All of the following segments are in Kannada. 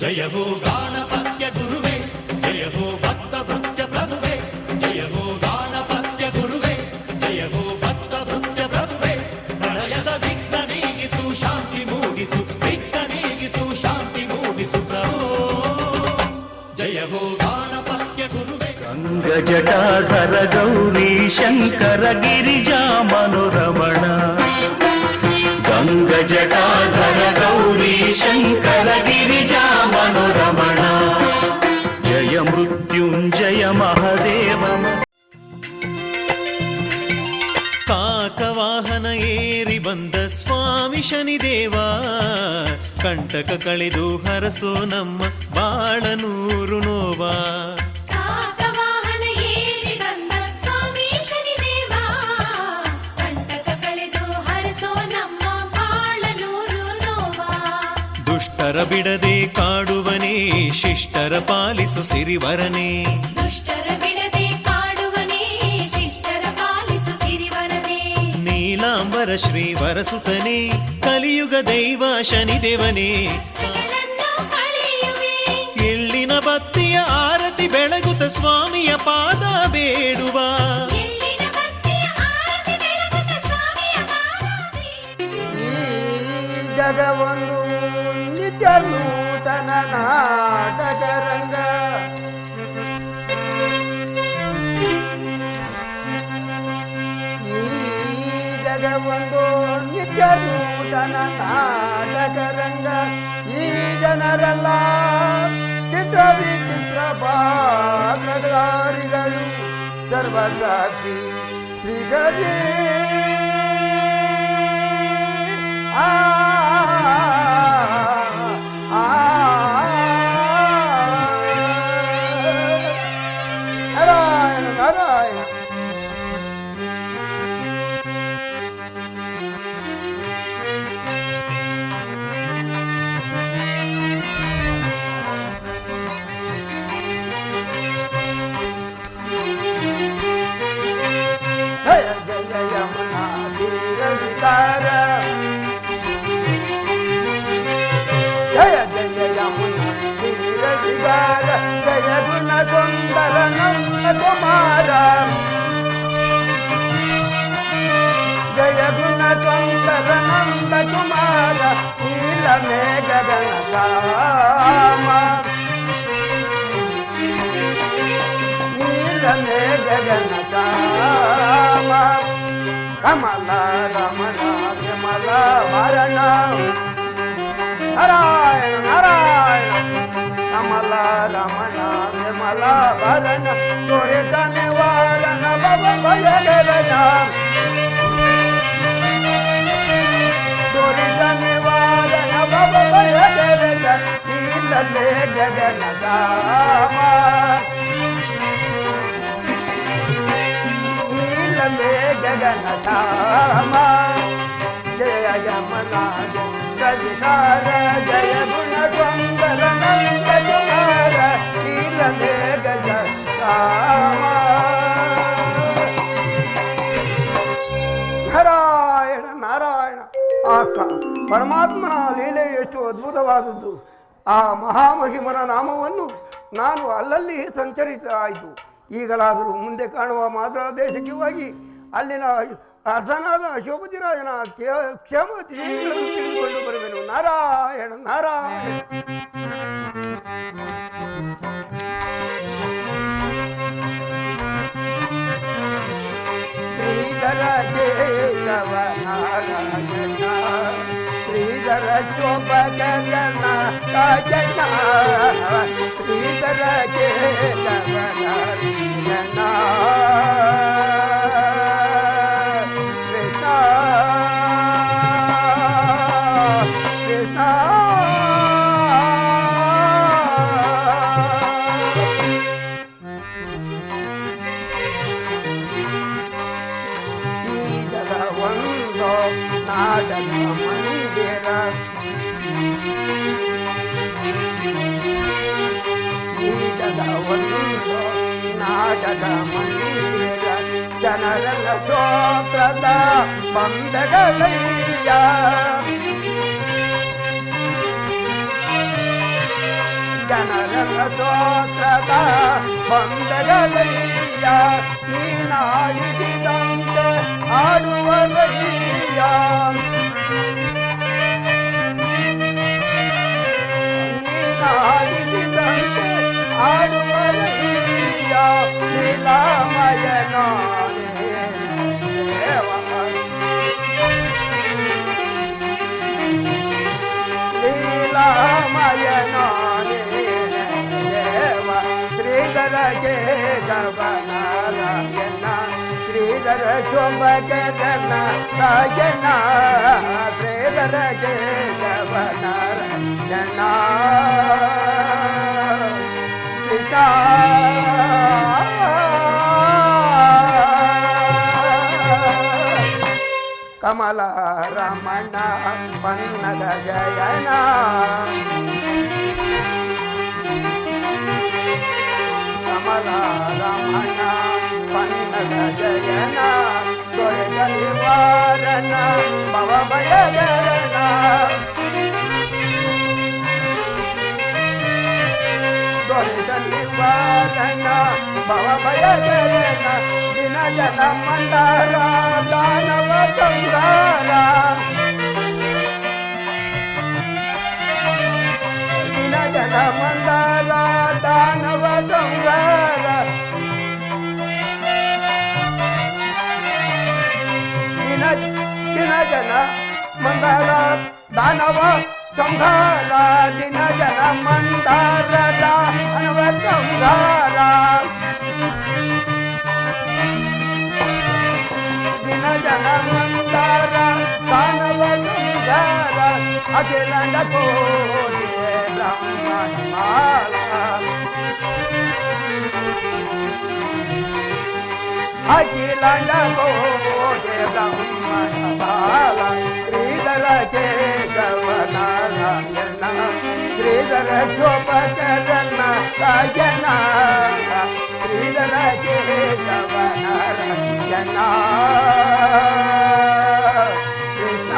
ಜಯ ಹೋ ಗಾಣಪತ್ಯ ಗುರುವೇ, ಜಯ ಹೋ ಭಕ್ತ ಭೃತ್ಯ ಪ್ರಭುವೇ, ಜಯ ಹೋ ಗಾಣಪತ್ಯ ಗುರುವೇ, ಜಯ ಹೋ ಭಕ್ತ ಭೃತ್ಯ ಪ್ರಭುವೇ. ಪ್ರಳಯದ ವಿಘ್ನ ನೀಗಿಸು, ಶಾಂತಿ ಮೂಡಿಸು, ವಿಘ್ನ ನೀಗಿಸು, ಶಾಂತಿ ಮೂಡಿಸು ಪ್ರಭೋ. ಜಯ ಹೋ ಗಾಣಪತ್ಯ ಗುರುವೇ. ಗಂಗ ಜಟಾಧರ ಗೌರಿ ಶಂಕರ ಗಿರಿಜಾ ಮನೋರಮಣ. ಗಂಗ ಜಟಾಧರ ಗೌರಿ ಶಂಕರ ಗಿರಿಜಾ ಮನೋರಮಣ. ಜಯ ಮೃತ್ಯುಂಜಯ ಮಹದೇವ. ಕಾಕವಾಹನ ಏರಿ ಬಂದ ಸ್ವಾಮಿ ಶನಿದೇವ, ಕಂಟಕ ಕಳೆದು ಹರಸೋ ನಮ್ಮ ಬಾಳನೂರು ನೋವಾ. ದುಷ್ಟರ ಬಿಡದೆ ಕಾಡುವನೇ, ಶಿಷ್ಟರ ಪಾಲಿಸು ಸಿರಿವರನೇ. ದುಷ್ಟರ ಬಿಡದೆ ಕಾಡುವನೇ, ಶಿಷ್ಟರ ಪಾಲಿಸು ಸಿರಿವರನೇ. ನೀಲಾಂಬರ ಶ್ರೀವರಸುತನೇ, ಕಲಿಯುಗ ದೈವ ಶನಿದೇವನೇ. ಎಳ್ಳಿನ ಬತ್ತಿಯ ಆರತಿ ಬೆಳಗುತ್ತ ಸ್ವಾಮಿಯ ಪಾದ ಬೇಡುವ. ಜಗವೊಂದು ನಿತ್ಯ ನೂತನ ನಾಟಕ ರಂಗ. ಈ ಜಗವೊಂದು ನಿತ್ಯ ನೂತನ ನಾಟಕ ರಂಗ. ಈ ಜನರೆಲ್ಲ ಚಿತ್ರ ವಿಚಿತ್ರ ಪಾತ್ರಧಾರಿಗಳು. ಸರ್ವಸಾಕ್ಷಿ ಶ್ರೀಗರಿ ನಾರಾಯಣ ನಾರಾಯಣ. ಜಯ ಜಯ ಯಮುನಾ ತೀರ ವಿಕಾರ. ಜಯ ಜಯ ಯಮುನಾ ತೀರ ವಿಕಾರ. ಜಯ ಗುಣ ಸುಂದರ ನಂದ ಕುಮಾರ. ಜಯ ಗುಣ ಸುಂದರ ನಂದ ಕುಮಾರ. ನೀಲ ಮೇಘ ಗಗನಧಾಮ. ನೀಲ ಮೇಘ ಗಗನಧಾಮ. ಕಮಲ ರಮಣ ವಿಮಲ ವರಣ. ನಾರಾಯಣ ನಾರಾಯಣ. ಕಮಲ ರಮಣ ವಿಮಲ ವರಣ. ತ್ವರಿತ ನಿವಾರಣ ಭವ ಭಯಗರಣ. ತ್ವರಿತ ನಿವಾರಣ ಭವ ಭಯಗರಣ. ನೀಲಮೇ ಗಗನಧಾಮ. ನೀಲಮೇ ಗಗನಧಾಮ. ಜಯ ಯಮನಾ ವಿಕಾರ. ಜಯ ಗುಣ ಸುಂದರ ನಂದ ಕುಮಾರ. ನೀಲಮೇ ಗಗನಧಾಮ. ನಾರಾಯಣ ನಾರಾಯಣ. ಪರಮಾತ್ಮನ ಲೀಲೆ ಎಷ್ಟು ಅದ್ಭುತವಾದದ್ದು. ಆ ಮಹಾಮಹಿಮನ ನಾಮವನ್ನು ನಾನು ಅಲ್ಲಲ್ಲಿ ಸಂಚರಿಸಲಾಯಿತು. ಈಗಲಾದರೂ ಮುಂದೆ ಕಾಣುವ ಮಾದ್ರ ದೇಶಕ್ಕೆ ಹೋಗಿ ಅಲ್ಲಿನ ಅರಸನಾದ ಅಶೋಕತಿರಾಜನ ಕ್ಷೇಮ ವಿಷಯಗಳನ್ನು ತಿಳಿದುಕೊಂಡು ಬರುವೆನು. ನಾರಾಯಣ ನಾರಾಯಣ. ಶ್ರೀಧರ ಕೇಶವ ನಾರಾಯಣ. ಶ್ರೀಧರ ಶೋಭಗನ ರಾಜನ. ಶ್ರೀಧರ ಕೇಶವ ನಾರಾಯಣ. ಕೃಷ್ಣ ಕೃಷ್ಣ. ಈ ಜಗವೊಂದು ನಾಟಕ ಮಂದಿರ. ಈ ಜಗವೊಂದು ನಾಟಕ ಮಂದಿರ. ಜನರಲ್ಲ ಸ್ತೋತ್ರದ ಬಂಧಗಳಯ್ಯ. ಜನರಲ್ಲ ಸ್ತೋತ್ರದ ಬಂದಗಳಯ್ಯ ನೀನಾಡಿದಂತೆ ಆಡುವರಯ್ಯ ನೀನಾಡಿದಂತೆ ಆಡುವರಯ್ಯ ಲೀಲಾಮಯನಾನೇ ದೇವ ಲೀಲಾಮಯನಾನೇ ದೇವ ಶ್ರೀಧರ ಕೇಶವನಾರಾಯಣ ಶ್ರೀಧರ ಚೊಂಬಕನ ರಾಜನ ಶ್ರೀಧರ ಕೇಶವನಾರಾಯಣ ಪಿತಾ ಕಮಲ ರಮಣ ಪನ್ನದ ಜಯನ ಕಮಲ ರಮಣ ಪನ್ನದ ಜಯನ ದೊರೆತ ನಿವಾರಣ ಭವಭಯಗರಣ ದೊರೆತ ನಿವಾರಣ ಭವಭಯಗರಣ ದಿನ ಜನ ಮಂದಾರ ದಾನವ ಸಂಗಾರ ದಿನ ಜನ ಮಂದಾರ ದಾನವ ಸಂಗಾರ ದಿನ ಜನ ಮಂದಾರ ದಾನವ ಸಂಗಾರ ದಿನ ಜನ ಮಂದಾರ ದಾನವ ಸಂಗಾರ ದಿನ ಜನ ಮಂದಾರ ದಾನವ ಸಂಗಾರ ಅಖಿಲಾಂಡ ಕೋಟಿ ಬ್ರಹ್ಮಮಾಲ ಅಖಿಲಾಂಡ ಕೋಟಿ ಬ್ರಹ್ಮಮಾಲ ಶ್ರೀಧರ ಕೇಶವನಾರಾಯಣ ಶ್ರೀಧರ ಗೋಪಚರಣ ರಾಜನ ಶ್ರೀಧರ ಕೇಶವನಾರಾಯಣ ಕೃಷ್ಣ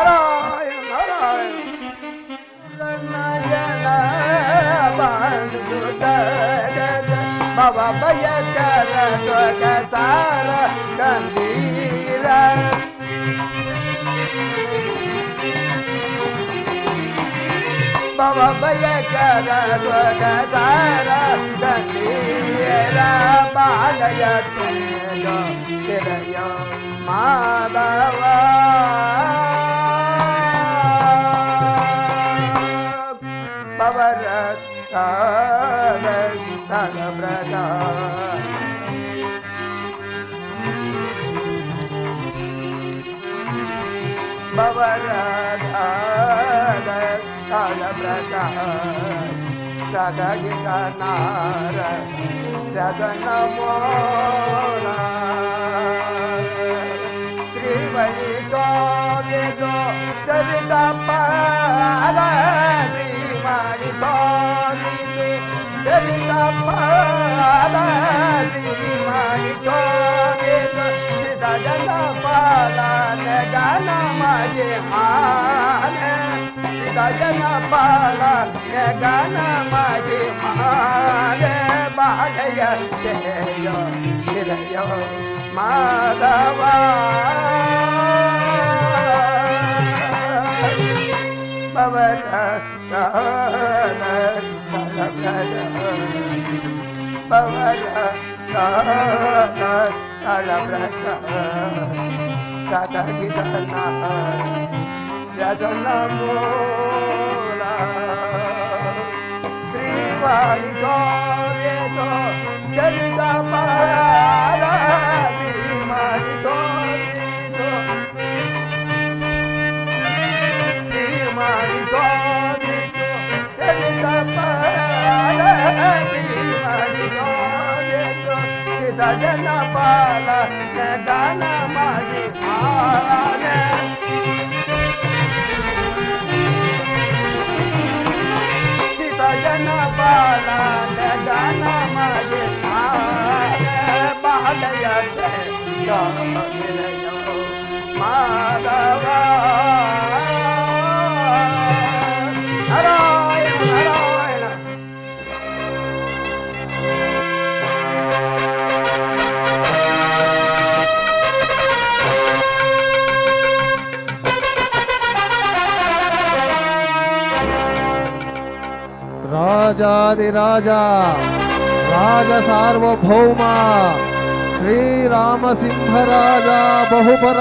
ನಾರಾಯಣ ನಾರಾಯಣ ಭವ ಭಯಕರ ಸ್ವಗಸಾರ ಗಂಭೀರ ಭವ ಭಯಕರ ಸ್ವಗಸಾರ ಗಂಭೀರ ಬಾಲಯ ತಿರಯ ಮಾಧವ ಭವರತ ತಳಬ್ರಗ ಭವರತ ತಳಬ್ರಗ ಸಗಡಿತ ನಾರ ಜಗನ ಮೋರ ಶ್ರೀವಳಿ ಗೋವಿಂದೋ ಸವಿತ ಪಾರ ಶ್ರೀಮಣಿ ಗೋವಿಂದೋ ಸವಿತ ಪಾರ ಶ್ರೀಮಣಿ ಗೋವಿಂದೋ ಸಿದ ಜನ ಪಾಲ ಗನ ಮಜೆ ಮಾನ ಸಿದ ಜನ ಪಾಲ ಗನ ಮಜೆ ಮಾನ ಬಾಲಯ ಜಯ ನಿಲಯ ಮಾಧವ ಭವರತ ಭವರತ ತಳಬ್ರತ ಸತಗಿತನ ವ್ಯಸನ ಮೂಲ ಶ್ರೀವಾಣಿ ಗೋವೇದೋ ಚರಿತ ಪಾರ ಶ್ರೀವಾಣಿ ಗೋವೇದೋ ಶ್ರೀವಾಣಿ ಗೋವೇದೋ ಚರಿತ ಪಾರ ಶ್ರೀವಾಣಿ ಗೋವೇದೋ ಸಿದ ಜನ ಪಾಲ ಗಾನ ಮಾಗಿ ಮಾನ ಸಿದ ಜನ ಪಾಲ ಗಾನ ಮಾಗಿ ಮಾನ ಬಾಲಯ ನಿಲಯ ಮಾ ರಾಜಾದಿರಾಜ ರಾಜ ಸಾರ್ವಭೌಮ ಶ್ರೀರಾಮಸಿಂಹರಾಜ ಬಹುಪರ.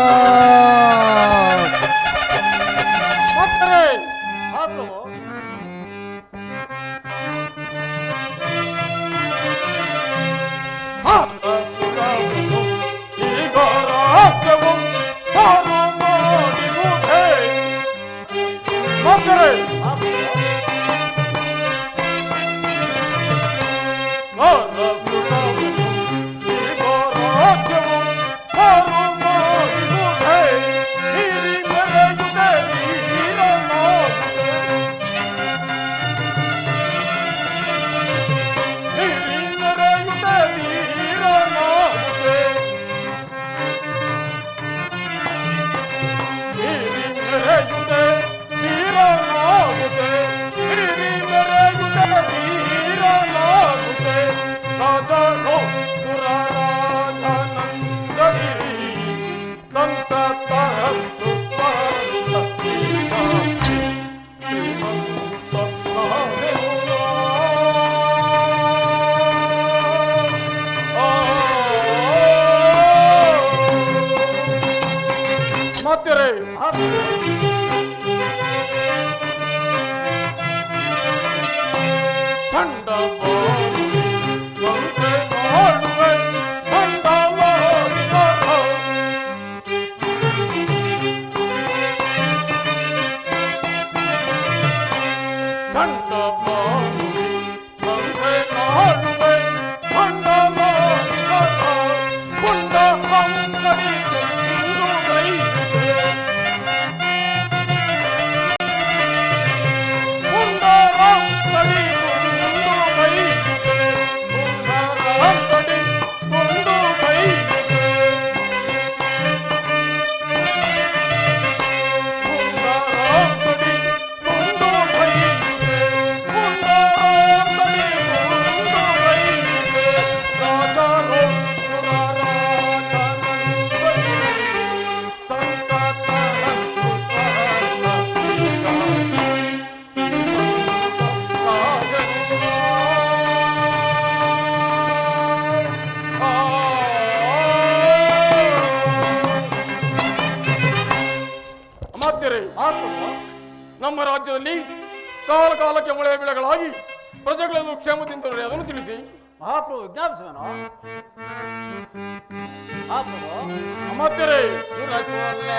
ನಮ್ಮ ರಾಜ್ಯದಲ್ಲಿ ಕಾಲ ಕಾಲಕ್ಕೆ ಮಳೆ ಬೆಳೆಗಳಾಗಿ ಪ್ರಜೆಗಳನ್ನು ಕ್ಷೇಮದಿಂದ ಅದನ್ನು ತಿಳಿಸಿ. ಮಹಾಪ್ರಭು ವಿಜ್ಞಾಪಿಸುವನು. ಅಮಾತ್ಯರೇ, ಅಮಾತ್ಯರೇ,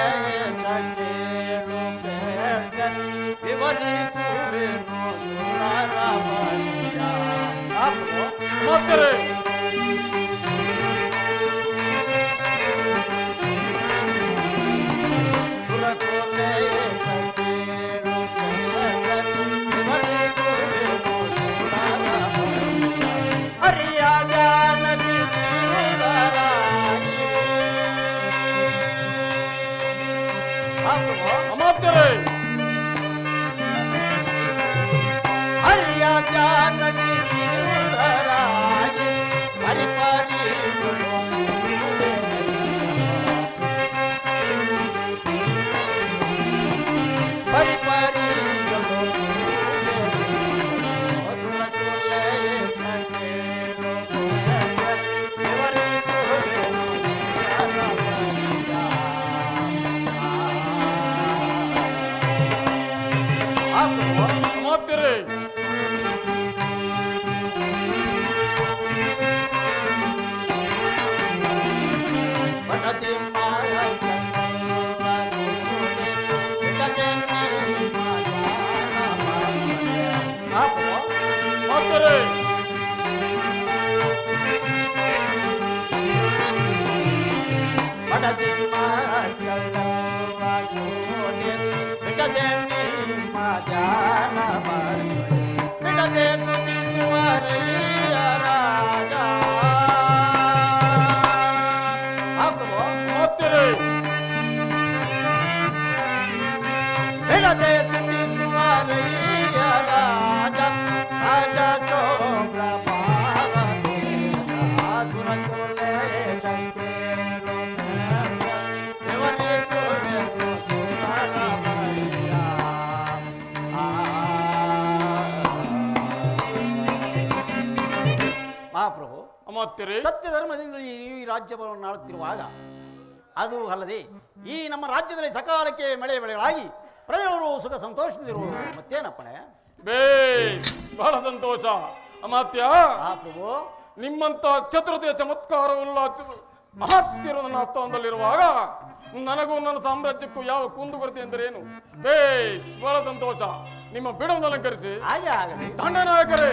ಅಮಾತ್ಯರೇ, ಅಮಾತ್ಯರೇ, ಅಮಾತ್ಯರೇ, ಸತ್ಯ ಧರ್ಮದಿಂದ ಈ ರಾಜ್ಯವನ್ನು ಆಳುತ್ತಿರುವಾಗ ಅದು ಅಲ್ಲದೆ ಈ ನಮ್ಮ ರಾಜ್ಯದಲ್ಲಿ ಸಕಾಲಕ್ಕೆ ಮಳೆ ಬೆಳೆಗಳಾಗಿ ಪ್ರಜೆಗಳು ಸುಖ ಸಂತೋಷದಿಂದಿರುವುದು ಮತ್ತೇನಪ್ಪಣೆ? ಬೇಸ್, ಬಹಳ ಸಂತೋಷ ಅಮಾತ್ಯ. ಆ ಪ್ರಭು, ನಿಮ್ಮಂತ ಚತುರತೆಯ ಚಮತ್ಕಾರವುಳ್ಳ ಮಹತ್ಯರು ನನ್ನ ಸ್ಥಾನದಲ್ಲಿರುವಾಗ ನನಗೂ ನನ್ನ ಸಾಮ್ರಾಜ್ಯಕ್ಕೂ ಯಾವ ಕುಂದುಕೊರತೆ ಎಂದರೇನು? ಬೇಸ್, ಬಹಳ ಸಂತೋಷ. ನಿಮ್ಮ ಬಿಡವನ್ನು ಅಲಂಕರಿಸಿ. ಹಾಗೆ ಆಗಲಿ ದಂಡನಾಯಕರೇ.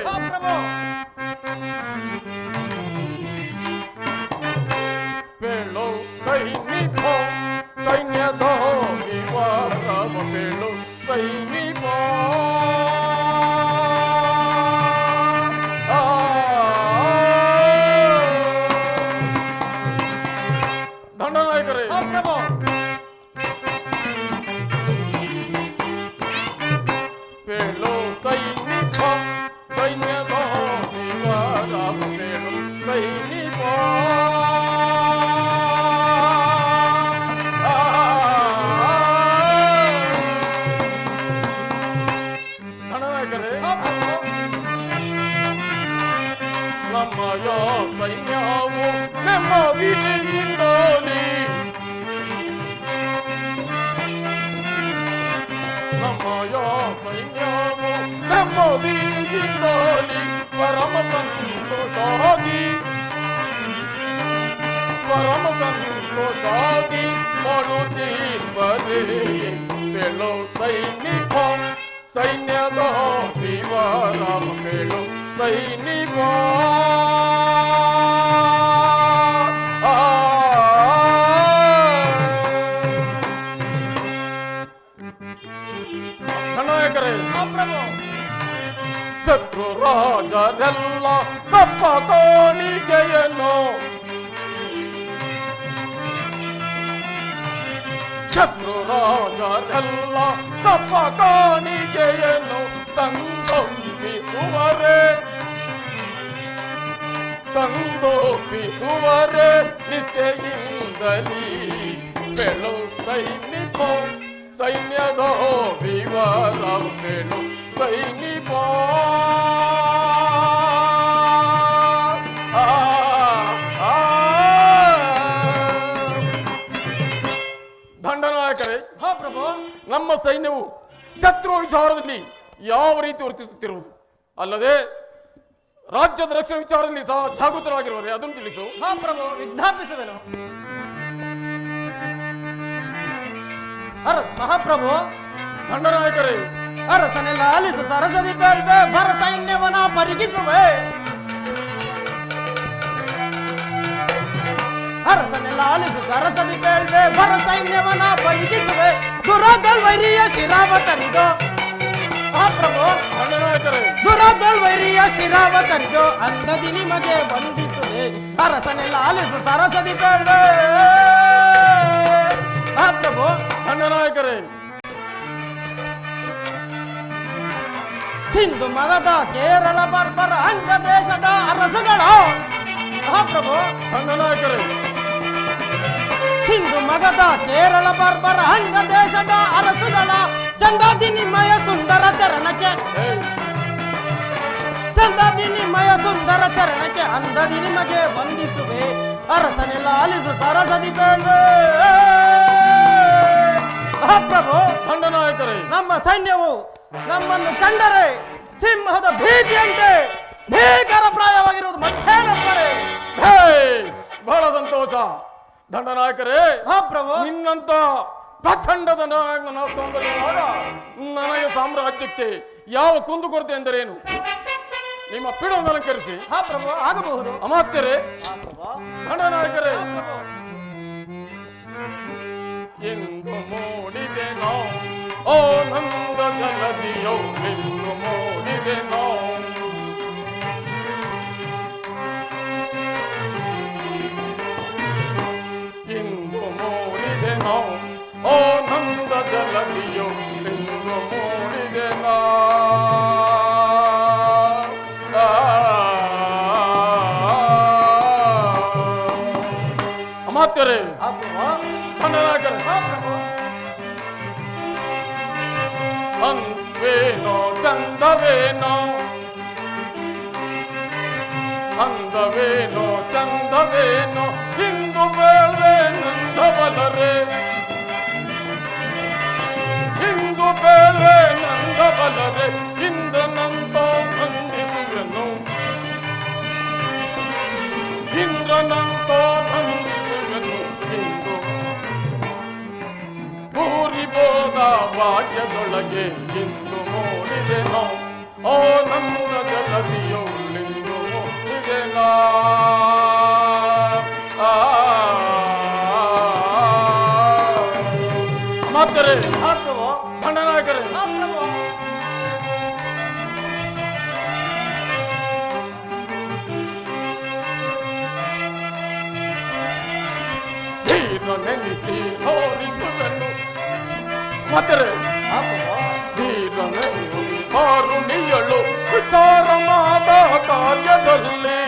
ಬೇಳು ಸೈನಿಕ ಸೈನ್ಯದ ವಿವಾದ ಬೇಳು ಸೈನಿಕ ದಂಡನಾಯಕರೇ. ಬೇಳು ಸೈನಿಕ ಸೈನ್ಯದ ವಿವಾದ ಬೇಳು ಸೈನಿಕ ನಮ್ಮಯ ಸೈನ್ಯವು ನೆಮ್ಮದಿಯಿಂದಲೇ ನಮ್ಮಯ ಸೈನ್ಯವು ನೆಮ್ಮದಿಯಿಂದಲೇ ಪರಮ ಸಂತೋಷಾಗಿ ಮಾಡುತ್ತೀರ್ಬರೇ ಬೇಳು ಸೈನಿಕ ಸೈನ್ಯದ ವಿವರ ಬೇಳು ಸೈನಿಕ ನಾಯಕರೇ. ಶತ್ರು ರಾಜರೆಲ್ಲ ತಪ್ಪ ಕಾಣಿಕೆಯನ್ನು ಶತ್ರು ರಾಜರೆಲ್ಲ ತಪ್ಪ ಕಾಣಿಕೆಯನ್ನು ತಂದೊಪ್ಪಿಸುವರೆ ನಿಷ್ಠೆಯಿಂದಲೀ ಬೇಳು ಸೈನಿಕ ಸೈನ್ಯದ ವಿವರ ಬೇಳು ಸೈನಿಕ ದಂಡನಾಯಕರೇ. ಹಾ ಪ್ರಭು, ನಮ್ಮ ಸೈನ್ಯವು ಶತ್ರು ವಿಚಾರದಲ್ಲಿ ಯಾವ ರೀತಿ ವರ್ತಿಸುತ್ತಿರುವುದು ಅಲ್ಲದೆ ರಾಜ್ಯದ ರಕ್ಷಣೆ ವಿಚಾರದಲ್ಲಿ ಸಹ ಜಾಗೃತರಾಗಿರುವರೆ ಅದನ್ನು ತಿಳಿಸು. ಹಾ ಪ್ರಭು, ವಿಜ್ಞಾಪಿಸುವೆನು. ಮಹಾಪ್ರಭು. ದಂಡನಾಯಕರೇ. ಅರಸನೆಲ್ಲ ಆಲಿಸು ಸರಸದಿ ಬೇಳ್ವೆ ಭರ ಸೈನ್ಯವನ ಪರಿಗಿಸುವೆ. ಅರಸನೆಲ್ಲ ಆಲಿಸು ಸರಸದಿ ಬೇಳ್ವೆ ಭರ ಸೈನ್ಯವನ ಪರಿಗಿಸುವೆ. ದುರಾದಳ್ವೈರಿಯ ಶಿರಾವತರಿದು ಮಹಾಪ್ರಭು. ದಂಡನಾಯಕರೇ. ದುರಾದಳ್ವೈರಿಯ ಶಿರಾವತರಿದು ಅಂದದಿ ನಿಮಗೆ ಬಂಧಿಸುವೆ. ಅರಸನೆಲ್ಲ ಆಲಿಸು ಸರಸದಿ ಬೇಳ್ವೆ ಮಹಾಪ್ರಭು. ದಂಡನಾಯಕರೇ. ಸಿಂಧು ಮಗದ ಕೇರಳ ಬರ್ಬರ ಅಂಗ ದೇಶದ ಅರಸುಗಳು ಮಹಾಪ್ರಭು. ದಂಡನಾಯಕರೇ. ಸಿಂಧು ಮಗದ ಕೇರಳ ಬರ್ಬರ ಅಂಗ ದೇಶದ ಅರಸುಗಳ ಚಂದಾದಿನಿಮಯ ಸುಂದರ ಚರಣಕ್ಕೆ ಚಂದಾದಿನಿಮಯ ಸುಂದರ ಚರಣಕ್ಕೆ ಅಂದದಿ ನಿಮಗೆ ವಂದಿಸುವೆ. ಅರಸನೆಲ್ಲ ಆಲಿಸು ಸರಸದಿ ಬೇಳ್ವೆ ಮಹಾಪ್ರಭು. ದಂಡನಾಯಕರೇ. ನಮ್ಮ ಸೈನ್ಯವು ನಮ್ಮನ್ನು ಕಂಡರೆ ಸಿಂಹದ ಭೀತಿಯಂತೆ ಭೀಕರಪ್ರಾಯವಾಗಿರುವುದು ಮತ್ತೇನಪ್ಪರೆ? ಬಹಳ ಸಂತೋಷ ದಂಡನಾಯಕರೇ. ಮಹಾಪ್ರಭು, ನಿನ್ನಂತ ಪ್ರಚಂಡದ ನನ್ನ ಸ್ಥಾನದಲ್ಲಿರುವಾಗ ನನಗೆ ಸಾಮ್ರಾಜ್ಯಕ್ಕೆ ಯಾವ ಕುಂದುಕೊರತೆ ಎಂದರೇನು? ನಿಮ್ಮ ಪೀಠವನ್ನು ಅಲಂಕರಿಸಿ. ಹಾ ಪ್ರಭು, ಆಗಬಹುದು. ಅಮಾತ್ಯರೇ. ದಂಡನಾಯಕರೇ. ಎಂದು ಮೂಡಿದೆ ನಾವು ಆನಂದ ಜಲದಿಯೋ ಎಂದು ಮೂಡಿದೆ ನಾವು ಎಂದು ಮೂಡಿದೆ ನಾವು ಆನಂದ ಜಲದಿಯೋ ಎಂದು ಮೂಡಿದೆ ಅಮಾತ್ಯರೇ. ದಂಡನಾಯಕರೇ. ಅಂದ್ವೇನೋ ಚಂದವೇನೋ ಅಂದವೇನೋ ಚಂದವೇನೋ ಇಂದು ಬೇಳೆ ನಂದಬಲರೆ ಇಂದು ಬೇಳೆ ನಂದಬಲರೆ ಇಂದ್ರನಂತ ನಂದಿಸುವೆನು ಇಂದ್ರನಂತ ನಂದಿಸುವೆನು ಇಂದು ಭೂರಿಬೋಧ ಭಾಗ್ಯದೊಳಗೆ ಇಂದು ಮೂಡಿದೆನೋ ಆನಂದ ಜಲದಿಯೊಳಿಂದು ಮೂಡಿದೆನಾ ಮಾತರೆ ಹಾ ಪ್ರಭು, ಖಂಡನಾಯಕರೇ ಹಾ ಪ್ರಭು. ಧೀರ ನೆನೆಸಿ ಹೋರಿಸುವೆನು ಮಾತರೆ ಹಾ ಪ್ರಭು. ಧೀರ ನೆನೆಸಿ ಕಾರುಣಿಯಳು ವಿಚಾರ ಮಾದ ಕಾರ್ಯದಲ್ಲಿ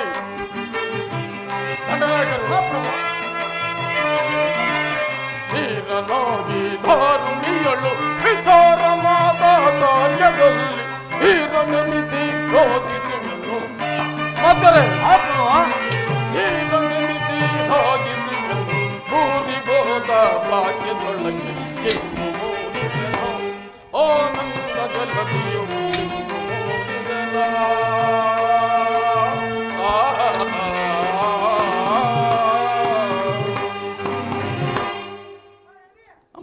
ಖಂಡನಾಯಕರೇ ಹಾ ಪ್ರಭು. ಧೀರನಾಗಿ ಧಾರುಣಿಯಳು ವಿಚಾರ ಮಾದ ಕಾರ್ಯದಲ್ಲಿ ಧೀರ ನೆನೆಸಿ ಕ್ರೋಧಿಸುವೆನು ಮಾತರೆ ಹಾ ಪ್ರಭು. ಧೀರ ನೆನೆಸಿ ಹಾಗಿಸುವೆನು ಭೂರಿ ಬೋಧ ಭಾಗ್ಯದೊಳಗೆ ಎಂದು ಮೂಡಿದೆನೋ ಆನಂದ ಜಲದಿಯು ಎಂದು ಮೂಡಿದೆನೋ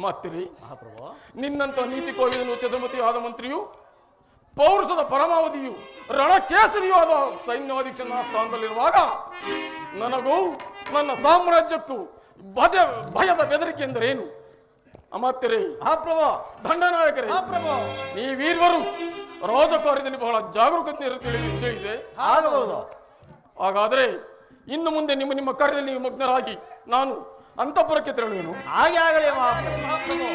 ಮಾತಿರಿ ಹಾ ಪ್ರಭು. ನಿನ್ನಂತ ನೀತಿ ಕೋವಿದನು ಛತ್ರಪತಿ ಆದ ಮಂತ್ರಿಯು ಪೌರುಷದ ಪರಮಾವಧಿಯು ರಣಕೇಸರಿಯೂ ಆದ ಸೈನ್ಯಾಧೀಕ್ಷನ ಸ್ಥಾನದಲ್ಲಿರುವಾಗ ನನಗೂ ನನ್ನ ಸಾಮ್ರಾಜ್ಯಕ್ಕೂ ಭಯದ ಬೆದರಿಕೆ ಎಂದರೇನು ಅಮಾತ್ಯರೇ ಹಾ ಪ್ರಭು. ದಂಡನಾಯಕರೇ ಹಾ ಪ್ರಭು. ನೀವೀರ್ವರು ರಾಜಕಾರ್ಯದಲ್ಲಿ ಬಹಳ ಜಾಗರೂಕತೆ ತಿಳಿದೆ ಆಗಬಹುದು. ಹಾಗಾದರೆ ಇನ್ನು ಮುಂದೆ ನಿಮ್ಮ ಕಾರ್ಯದಲ್ಲಿ ನೀವು ಮಗ್ನರಾಗಿ ನಾನು ಅಂತಃಪುರಕ್ಕೆ ತೆರಳುವೆನು. ಹಾಗೆ ಆಗಲಿ ಮಹಾಪ್ರಭು. ಹಾ ಪ್ರಭು.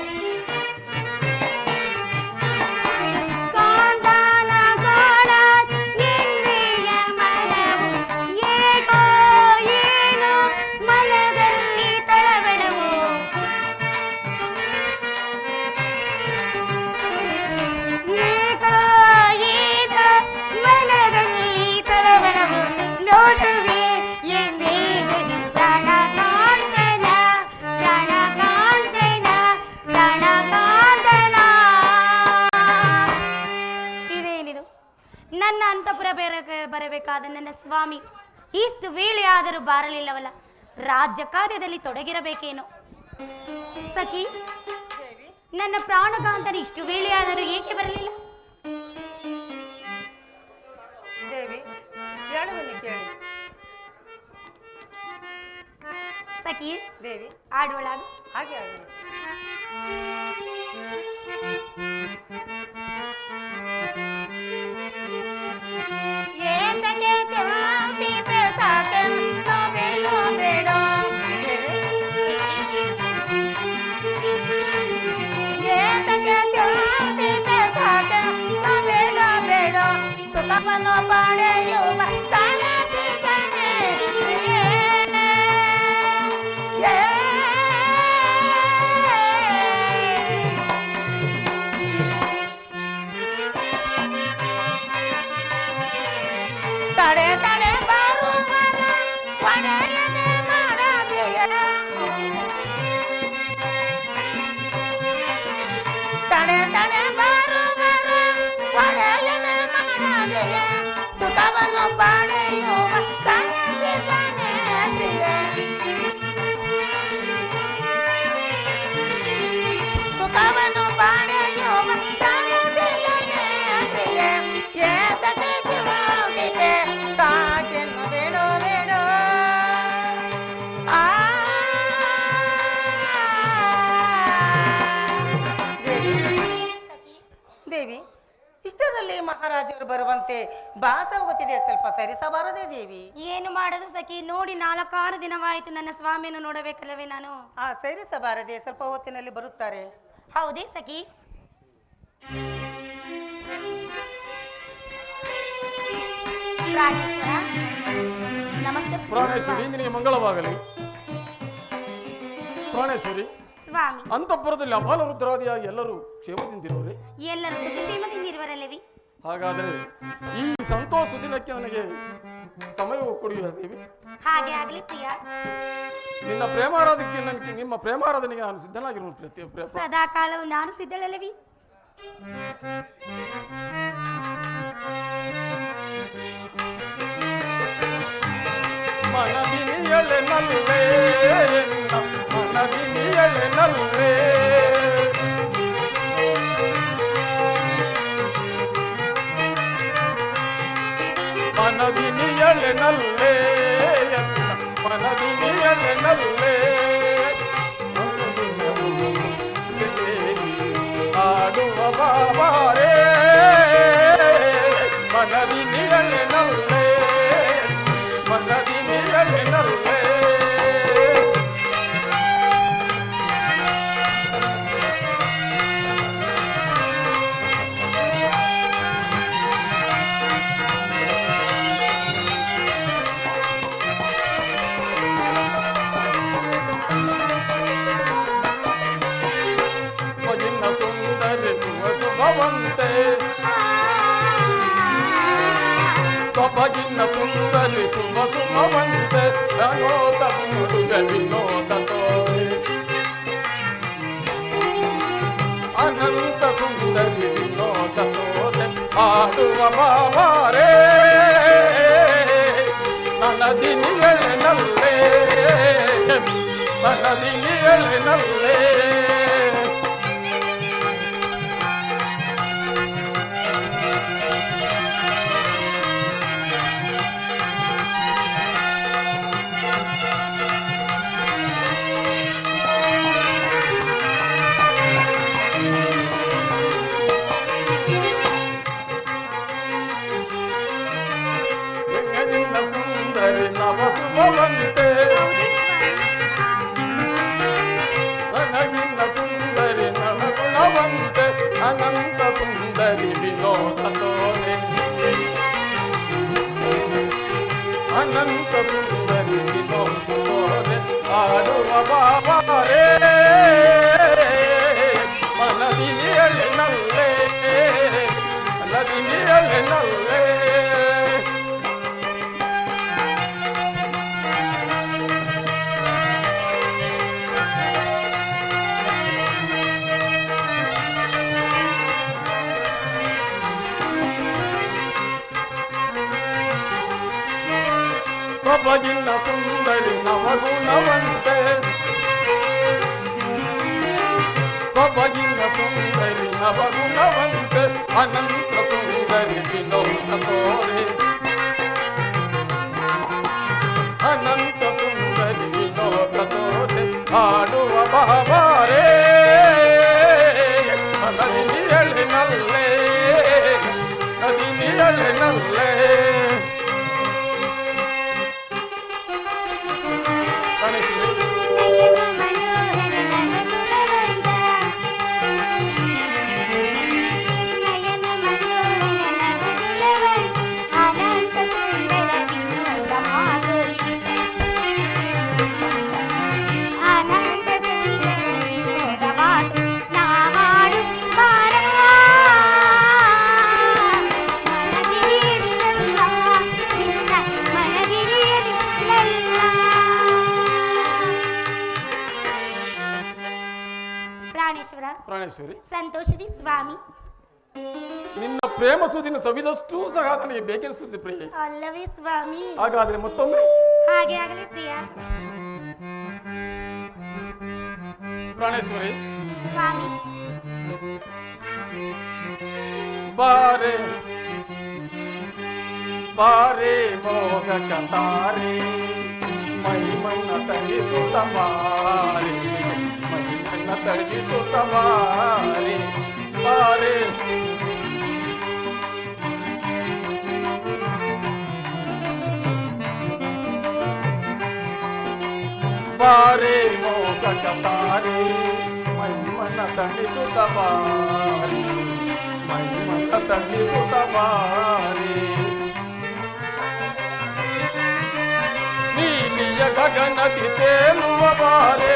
ನನ್ನ ಅಂತಃಪುರ ಬರಬೇಕಾದ ನನ್ನ ಸ್ವಾಮಿ ಇಷ್ಟು ವೇಳೆ ಆದರೂ ಬಾರಲಿಲ್ಲವಲ್ಲ, ರಾಜ್ಯ ಕಾರ್ಯದಲ್ಲಿ ತೊಡಗಿರಬೇಕೇನೋ. ಸಖಿ, ನನ್ನ ಪ್ರಾಣಕಾಂತನ ಇಷ್ಟು ವೇಳೆ ಆದರೂ ಏಕೆ ಬರಲಿಲ್ಲ? ದೇವಿ, ಹೇಳುವನ್ನು ಕೇಳಿ. ಸಖಿ ದೇವಿ, ಆಡುವಳಾಗ ಹಾಗೆ ಆಗಲಿ. ತಡೆ ತಡೆ ಬರುವನ ಒಡೆಯನೆ ಮಾಡದೆಯ, ತಡೆ ತಡೆ ಬರುವನ ಒಡೆಯನೆ ಮಾಡದೆಯ, ಸುಖವನ್ನು ಪಡೆಯುವ ಸನ್ನಿಧಿಯೇ, ಸುಖವನ್ನು ಪಡೆಯುವ ಸನ್ನಿಧಿಯೇ, ಏತಕ್ಕೆ ಜೀವವಿದೆ ಸಾಕೆನ್ನು ಬೇಡೋ ಬೇಡೋ. ದೇವಿ, ಇಷ್ಟದಲ್ಲಿ ಮಹಾರಾಜರು ಬರುವಂತೆ ಭಾಸವಾಗುತ್ತಿದೆ, ಸ್ವಲ್ಪ ಸರಿಸಬಾರದೇ ದೇವಿ? ಏನು ಮಾಡೋದು ಸಖಿ, ನೋಡಿ 4-6 ದಿನವಾಯಿತು ನನ್ನ ಸ್ವಾಮಿಯನ್ನು ನೋಡಬೇಕಲ್ಲವೇ ನಾನು. ಸರಿಸಬಾರದೆ, ಸ್ವಲ್ಪ ಹೊತ್ತಿನಲ್ಲಿ ಬರುತ್ತಾರೆ. ಹೌದೇ ಸಖಿ? ಪ್ರಾಣೇಶ್ವರ, ನಮಸ್ಕಾರ ಪ್ರಾಣೇಶ್ವರಿ, ನಿನಗೆ ಮಂಗಳವಾಗಲಿ. ಪ್ರಾಣೇಶ್ವರಿ, ಸ್ವಾಮಿ, ಅಂತಃಪುರದಲ್ಲಿ ಅಬಾಲ ವೃದ್ಧರಾದಿಯಾಗಿ ಎಲ್ಲರೂ ಕ್ಷೇಮದಿಂದಿರುವರೆ? ಎಲ್ಲರೂ ಸುಖಕ್ಷೇಮದಿಂದಿರುವರಲ್ಲವಿ? ಹಾಗಾದರೆ ಈ ಸಂತೋಷ ದಿನಕ್ಕೆ ನನಗೆ ಸಮಯವು ಕೊಡುವ ದೇವಿ. ಹಾಗೆ ಆಗಲಿ ಪ್ರಿಯ. ನಿನ್ನ ಪ್ರೇಮಾರಾಧಕ್ಕೆ ನನಗೆ ನಿಮ್ಮ ಪ್ರೇಮಾರಾಧನೆಗೆ ನಾನು ಸಿದ್ಧನಾಗಿರುವುದು. ಸದಾ ಕಾಲವು ನಾನು ಸಿದ್ಧಳಲ್ಲವಿ. ಮನದಿನಿಯಳೆ ನಲ್ಲೆ ಮನದಿನಿಯಳೆ ನಲ್ಲೆ ಮನದಿನಿಯಳೆ ನಲ್ಲೆ ಮನದಿನಿಯಳೆ ನಲ್ಲೆ ಆಡುವ ಬಾಬಾರೇ ಮನದಿನಿಯಳೆ ನಲ್ಲೆ ಮನದಿನಿಯಳೆ ನಲ್ಲೆ ಸೊಬಗಿನ ಸುಂದರಿ ಶುಭ ಸುಮವಂತೆ ವಿನೋದ ಹುಡುಗ ವಿನೋದ ತೋರೆ ಅನಂತ ಸುಂದರಿ ವಿನೋದ ತೋರೆ ಆಡುವ ಬಾಬಾರೇ ನನ್ನದಿನಿಯಳೆ ನಲ್ಲೆ ನನ್ನದಿನಿಯಳೆ ನಲ್ಲೆ ಸುಂದರಿ ನವಸುಭವಂತೆ ನನಗಿನ್ನ ಸುಂದರಿ ನವಗುಣವಂತೆ ಅನಂತ ಸುಂದರಿ ವಿನೋದ ತೋರೆ ಅನಂತ ಸುಂದರಿ ವಿನೋದ ತೋರೆ ಆಡುವ ಬಾಬಾರೇ ಮನದಿನಿಯಳೆ ನಲ್ಲೆ ಮನದಿನಿಯಳೆ ನಲ್ಲೆ ಸೊಬಗಿನ ಸುಂದರಿ ನವಗುಣವಂತೆ ಸೊಬಗಿನ ಸುಂದರಿ ನವಗುಣವಂತೆ ಅನಂತ ಸುಂದರಿ ವಿನೋದ ತೋರೆ ಅನಂತ ಸುಂದರಿ ವಿನೋದ ತೋರೆ ಆಡುವ ಬಾಬಾರೇ ನದಿನಿಯಳೆ ನಲ್ಲೆ ನದಿನಿಯಳೆ ನಲ್ಲೆ ಪ್ರಾಣೇಶ್ವರಿ ಸಂತೋಷವಿ ಸ್ವಾಮಿ. ನಿನ್ನ ಪ್ರೇಮ ಸುದ್ದಿನ ಸವಿದಷ್ಟು ಸಹ ನನಗೆ ಬೇಕೆನಿಸುತ್ತೆ ಪ್ರಿಯೆ. ಅಲ್ಲವೇ ಸ್ವಾಮಿ? ಹಾಗಾದ್ರೆ ಮತ್ತೊಮ್ಮೆ ಹಾಗೆ ಆಗಲಿ ಪ್ರಿಯ. ಪ್ರಾಣೇಶ್ವರಿ ಸ್ವಾಮಿ. ಬಾರೆ ಬಾರೆ ಮೋಗ ಕತಾರೆ ಮೈ ಮನ್ನ ತಳಿಸುತ್ತ ಬಾರೆ ಮೈ ಮನ್ನ ತಳಿಸುತ್ತ ಬಾರೆ ಬಾರೆ ಬಾರೆ ಮೋಗ ಕತಾರೆ ಮೈ ಮನ್ನ ತಳಿಸುತ್ತ ಬಾರೆ ಮೈ ಮನ್ನ ತಳಿಸುತ್ತ ಬಾರೆ ನೀಲಿಯ ಗಗನದಿ ತೇಲುವ ಬಾರೆ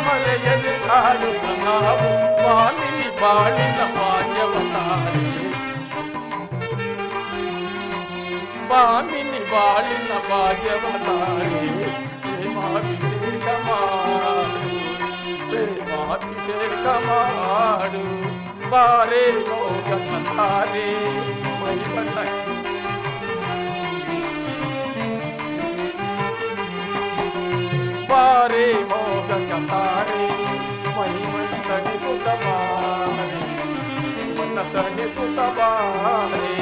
ಮರೆಯಲು ಕಾಡುವ ನಾವು ಸ್ವಾಮಿನಿ ಬಾಳಿನ ಭಾಗ್ಯವತಾರೆ ಸ್ವಾಮಿನಿ ಬಾಳಿನ ಭಾಗ್ಯವತಾರೆ ಪ್ರೇಮಾಭಿಷೇಕ ಮಾಡು ಪ್ರೇಮಾಭಿಷೇಕ ಮಾಡು ಬಾರೆ ಮೋಗತಾರೆ ಮೈಬಣ್ಣ ಬಾರೆ ಮೋಗತಾರೆ ಮೈಮಣ್ಣ ತಣಿಸುತ್ತ ಬಾರೆ ಮಣ್ಣ ತಣಿಸುತ್ತ ಬಾರೆ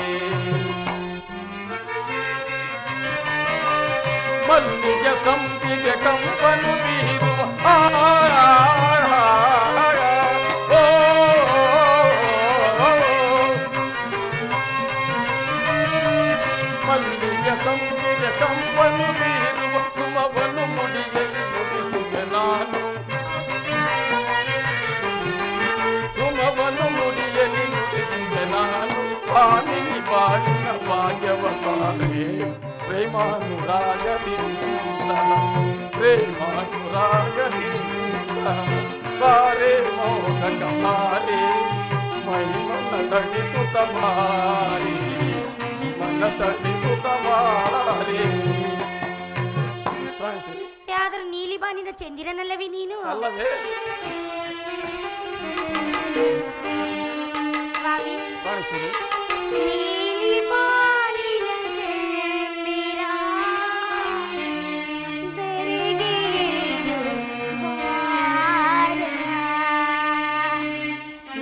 ಮಲ್ಲಿಗೆ ಸಂಪಿಗೆ ಕಂಪನು ಬೀರುವ ಮಲ್ಲಿಗೆ ಸಂಪಿಗೆ ಕಂಪನು ಬೀರುವ ಸುಮವನ್ನು ಮುಡಿಯಲ್ಲಿ ಮುಡಿಸುವೆ ನಾನು ಸುಮವನ್ನು ಮುಡಿಯಲ್ಲಿ ಮುಡಿಸುವೆ ನಾನು ಸ್ವಾಮಿನಿ ಬಾಳಿನ ಭಾಗ್ಯವತಾರೆ ಪ್ರೇಮಾನುರಾಗದಿಂದ ಪ್ರೇಮಾನುರಾಗದಿಂದ ಬಾರೆ ಮೋದಕ ಮಾರೆ ಮೈ ಮನ ತಣಿಸುತ್ತ ಮಾರಿ ಮನ ತಣಿಸುತ್ತ ಮಾರಿ ಇಷ್ಟೇ ಆದರೂ ನೀಲಿ ಬಾನಿನ ಚಂದಿರನಲ್ಲವೇ ನೀನು? ಅಲ್ಲವೇ ಸ್ವಾಮಿ ಕಾಣಿಸ್ತೀರಿ ನೀಲಿ ಬಾನಿನ ಚಂದಿರ ಧರೆಗಿಳಿದು ಬಾರ.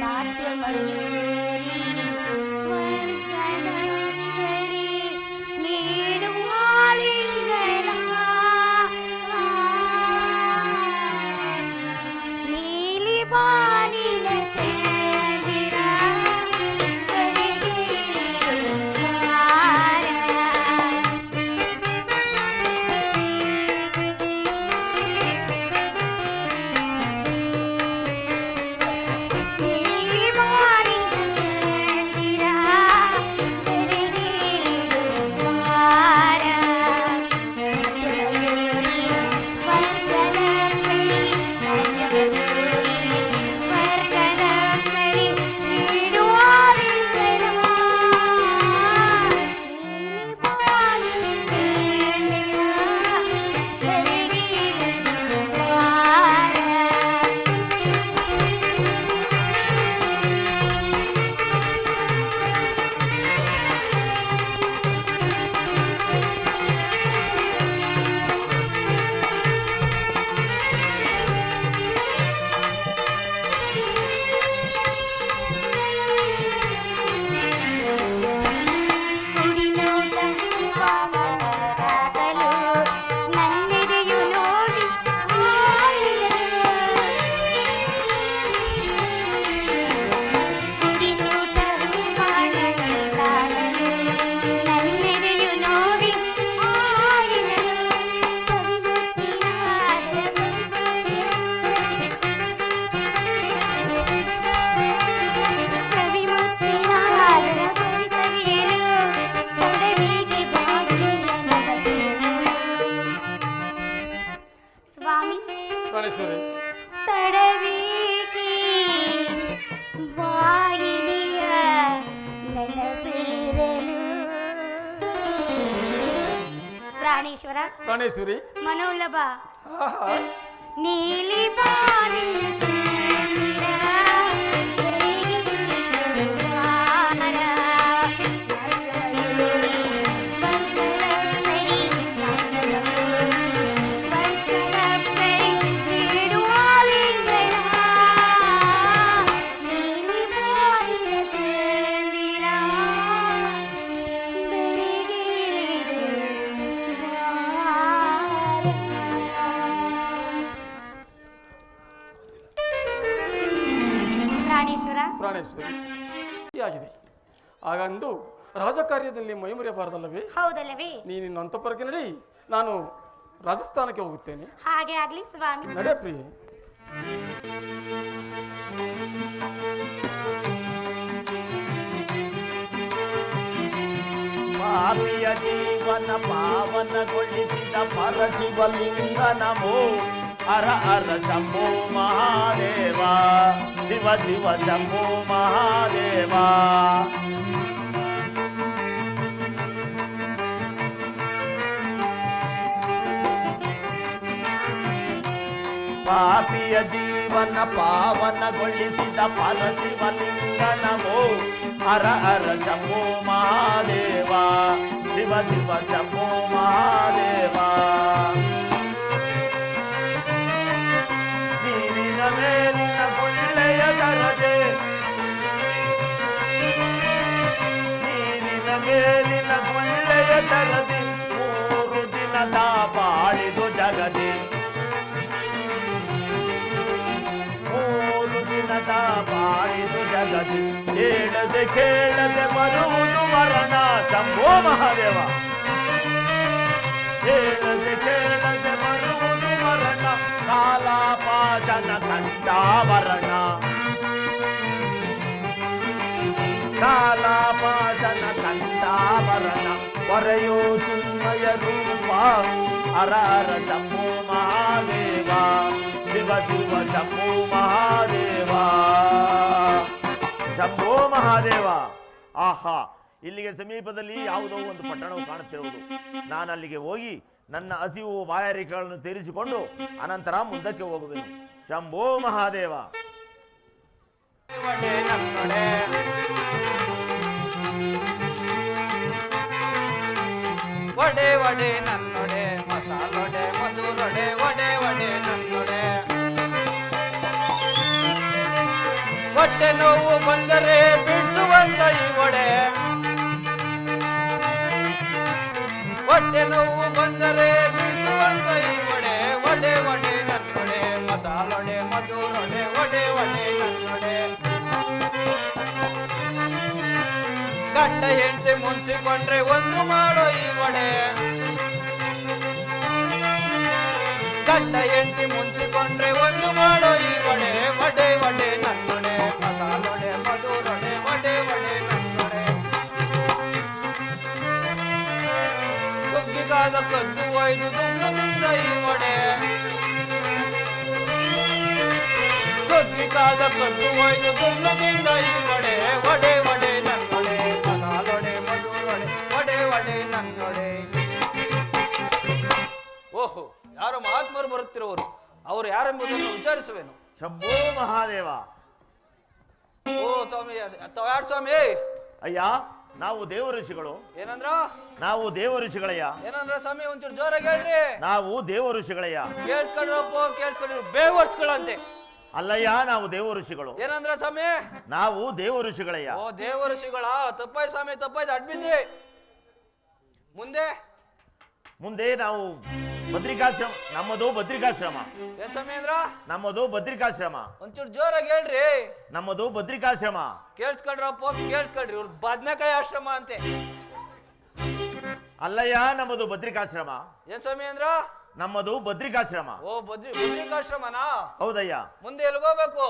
ನಾಟ್ಯ ಮಯೂರಿ ಸ್ವರ್ಗದ ಸರಿ ನೀಡುವ ಲಿಂಗನ. ನೀಲಿ ಬಾನಿನ ಚಂದಿರ ಪ್ರಾಣೇಶ್ವರ ಪ್ರಾಣೇಶ್ವರಿ ಮನೋಲ್ಲಭ ನೀಲಿ ಬಾನಿನ ಚಂದಿರ ಪ್ರಾಣೇಶ್ವರಿ ಆಗಿದೆ. ಹಾಗಂದು ರಾಜಕಾರ್ಯದಲ್ಲಿ ಮೈಮರೆಯಬಾರದಲ್ಲವೇ? ಹೌದಲ್ಲವೇ? ನೀನಿನ್ನು ಅಂತಃಪುರಕ್ಕೆ ನಡಿ, ನಾನು ರಾಜಸ್ಥಾನಕ್ಕೆ ಹೋಗುತ್ತೇನೆ. ಹಾಗೆ ಆಗ್ಲಿ ಸ್ವಾಮಿ. ನಡೆ ಪ್ರಿಯೆ. ಪಾಪಿಯ ಜೀವನ ಪಾವನಗೊಳಿಸಿದ ಪರಶಿವಲಿಂಗ ನಮೋ ಹರ ಹರ ಶಂಭೋ ಮಹಾದೇವ ಶಿವ ಶಿವ ಶಂಭೋ ಮಹಾದೇವ ಪಾಪಿಯ ಜೀವನ ಪಾವನಗೊಳಿಸಿದ ಪರಶಿವಲಿಂಗ ನಮೋ ಹರ ಹರ ಶಂಭೋ ಮಹಾದೇವ ಶಿವ ಶಿವ ಶಂಭೋ ಮಹಾದೇವ ನೀರಿನ ಮೇಲಿನ ಗುಳ್ಳೆಯ ತರದೆ ನೀರಿನ ಮೇಲಿನ ಗುಳ್ಳೆಯ ತರದೆ 3 ದಿನದ ಬಾಳಿದು ಜಗದೆ ಬಾಳಿದು ಜಗದಿ ಹೇಳದೆ ಕೇಳದೆ ಬರುವುದು ಮರಣ ಶಂಭೋ ಮಹಾದೇವ ಹೇಳದೆ ಕೇಳದೆ ಬರುವುದು ಮರಣ ಕಾಲಾಪಾಜನ ಕಂಠಾಭರಣ ಕಾಲಾಪಾಜನ ಕಂಠಾಭರಣ ಹೊರೆಯೋ ಚಿನ್ಮಯ ರೂಪ ಹರ ಹರ ಶಂಭೋ ಮಹಾದೇವ ಶಿವ ಶಿವ ಶಂಭೋ ಮಹಾದೇವ ಶಂಭೋ ಮಹಾದೇವ. ಆಹಾ, ಇಲ್ಲಿಗೆ ಸಮೀಪದಲ್ಲಿ ಯಾವುದೋ ಒಂದು ಪಟ್ಟಣವು ಕಾಣುತ್ತಿರುವುದು. ನಾನು ಅಲ್ಲಿಗೆ ಹೋಗಿ ನನ್ನ ಹಸಿವು ಬಾಯಾರಿಕೆಗಳನ್ನು ತೀರಿಸಿಕೊಂಡು ಅನಂತರ ಮುಂದಕ್ಕೆ ಹೋಗುವೆನು. ಶಂಭೋ ಮಹಾದೇವ. ಒಡೆ ಒಡೆ ನನ್ನೊಡೆ ಮಸಾಲೊಡೆ ಮಧುರೊಡೆ ಒಡೆ ಒಡೆ ನನ್ನೊಡೆ ಹೊಟ್ಟೆ ನೋವು ಬಂದರೆ ಬಿಡಿಸುವಂತ ಈ ಒಡೆ ಹೊಟ್ಟೆ ನೋವು ಬಂದರೆ ಬಿಡಿಸುವಂತ ಈ ಒಡೆ ಒಡೆ ಒಡೆ ನನ್ನೊಡೆ ಮಸಾಲೊಡೆ ಮಧುರೊಡೆ ಒಡೆ ಒಡೆ ನನ್ನೊಡೆ ಗಂಡ ಹೆಂಡತಿ ಮುನ್ಸಿಕೊಂಡ್ರೆ ಒಂದು ಮಾಡೋ ಈ ಒಡೆ ಗಂಡ ಹೆಂಡತಿ ಮುನ್ಸಿಕೊಂಡ್ರೆ ಒಂದು ಮಾಡೋ ಈ ಒಡೆ ಒಡೆ ಒಡೆ ನನ್ನೊಡೆ ಮಸಾಲೊಡೆ ಮಧುರೊಡೆ ಒಡೆ ಒಡೆ ನನ್ನೊಡೆ ಸುಗ್ಗಿಗಾದ ಕದ್ದು ಒಯ್ದು ದುಗ್ಗದಿಂದ ಈ ಒಡೆ ಸುಗ್ಗಿಗಾದ ಕದ್ದು ಒಯ್ದು ದುಗ್ಗದಿಂದ ಈ ಒಡೆ ಒಡೆ ಒಡೆ ನನ್ನೊಡೆ ಮಸಾಲೊಡೆ ಮಧುರೊಡೆ ಒಡೆ ಒಡೆ ನನ್ನೊಡೆ. ಓಹೋ, ಯಾರೋ ಮಹಾತ್ಮರು ಬರುತ್ತಿರುವರು. ಅವರು ಯಾರೆಂಬುದನ್ನು ವಿಚಾರಿಸುವೆನು. ಶಂಭೋ ಮಹಾದೇವ. ಓ ಸ್ವಾಮಿ, ಯಾರು ಸ್ವಾಮಿ? ಅಯ್ಯ, ನಾವು ದೇವ ಋಷಿಗಳು. ಏನಂದ್ರ? ನಾವು ದೇವ ಋಷಿಗಳಯ್ಯ. ಏನಂದ್ರ ಸ್ವಾಮಿ? ಒಂಚೂರು ಜೋರಾಗಿ ಹೇಳ್ರಿ. ನಾವು ದೇವ ಋಷಿಗಳಯ್ಯ. ಕೇಳ್ಸ್ಕೊಂಡ್ರಪ್ಪ, ಕೇಳ್ಸ್ಕೊಂಡ್ರಿ. ಬೇವರ್ಸ್ಗಳಂತೆ. ಅಲ್ಲಯ್ಯ, ನಾವು ದೇವ ಋಷಿಗಳು. ಏನಂದ್ರ ಸ್ವಾಮಿ? ನಾವು ದೇವ ಋಷಿಗಳಯ್ಯ. ಓ ದೇವ ಋಷಿಗಳ? ತಪ್ಪಾಯ್ತು ಸ್ವಾಮಿ, ತಪ್ಪಾಯ್ತು. ಅಡ್ಬಿದ್ರಿ. ಮುಂದೆ ಮುಂದೆ ನಾವು ಬದ್ರಿಕಾಶ್ರಮ. ನಮ್ಮದು ಬದ್ರಿಕಾಶ್ರಮ. ಏನ್ ಸ್ವಾಮಿ ಅಂದ್ರ? ನಮ್ಮದು ಬದ್ರಿಕಾಶ್ರಮ. ಒಂಚೂರು ಜೋರಾಗಿ ಹೇಳ್ರಿ. ನಮ್ಮದು ಬದ್ರಿಕಾಶ್ರಮ. ಕೇಳ್ಸ್ಕೊಂಡ್ರಪ್ಪ, ಕೇಳ್ಸ್ಕೊಂಡ್ರಿ. ಇವ್ರು ಬದ್ನೆಕಾಯಿ ಆಶ್ರಮ ಅಂತೆ. ಅಲ್ಲಯ್ಯ, ನಮ್ಮದು ಬದ್ರಿಕಾಶ್ರಮ. ಏನ್ ಸ್ವಾಮಿ ಅಂದ್ರ? ನಮ್ಮದು ಬದ್ರಿಕಾಶ್ರಮ. ಓ ಬದ್ರಿಕಾಶ್ರಮನಾ? ಹೌದಯ್ಯ. ಮುಂದೆ ಎಲ್ಗೋಬೇಕು?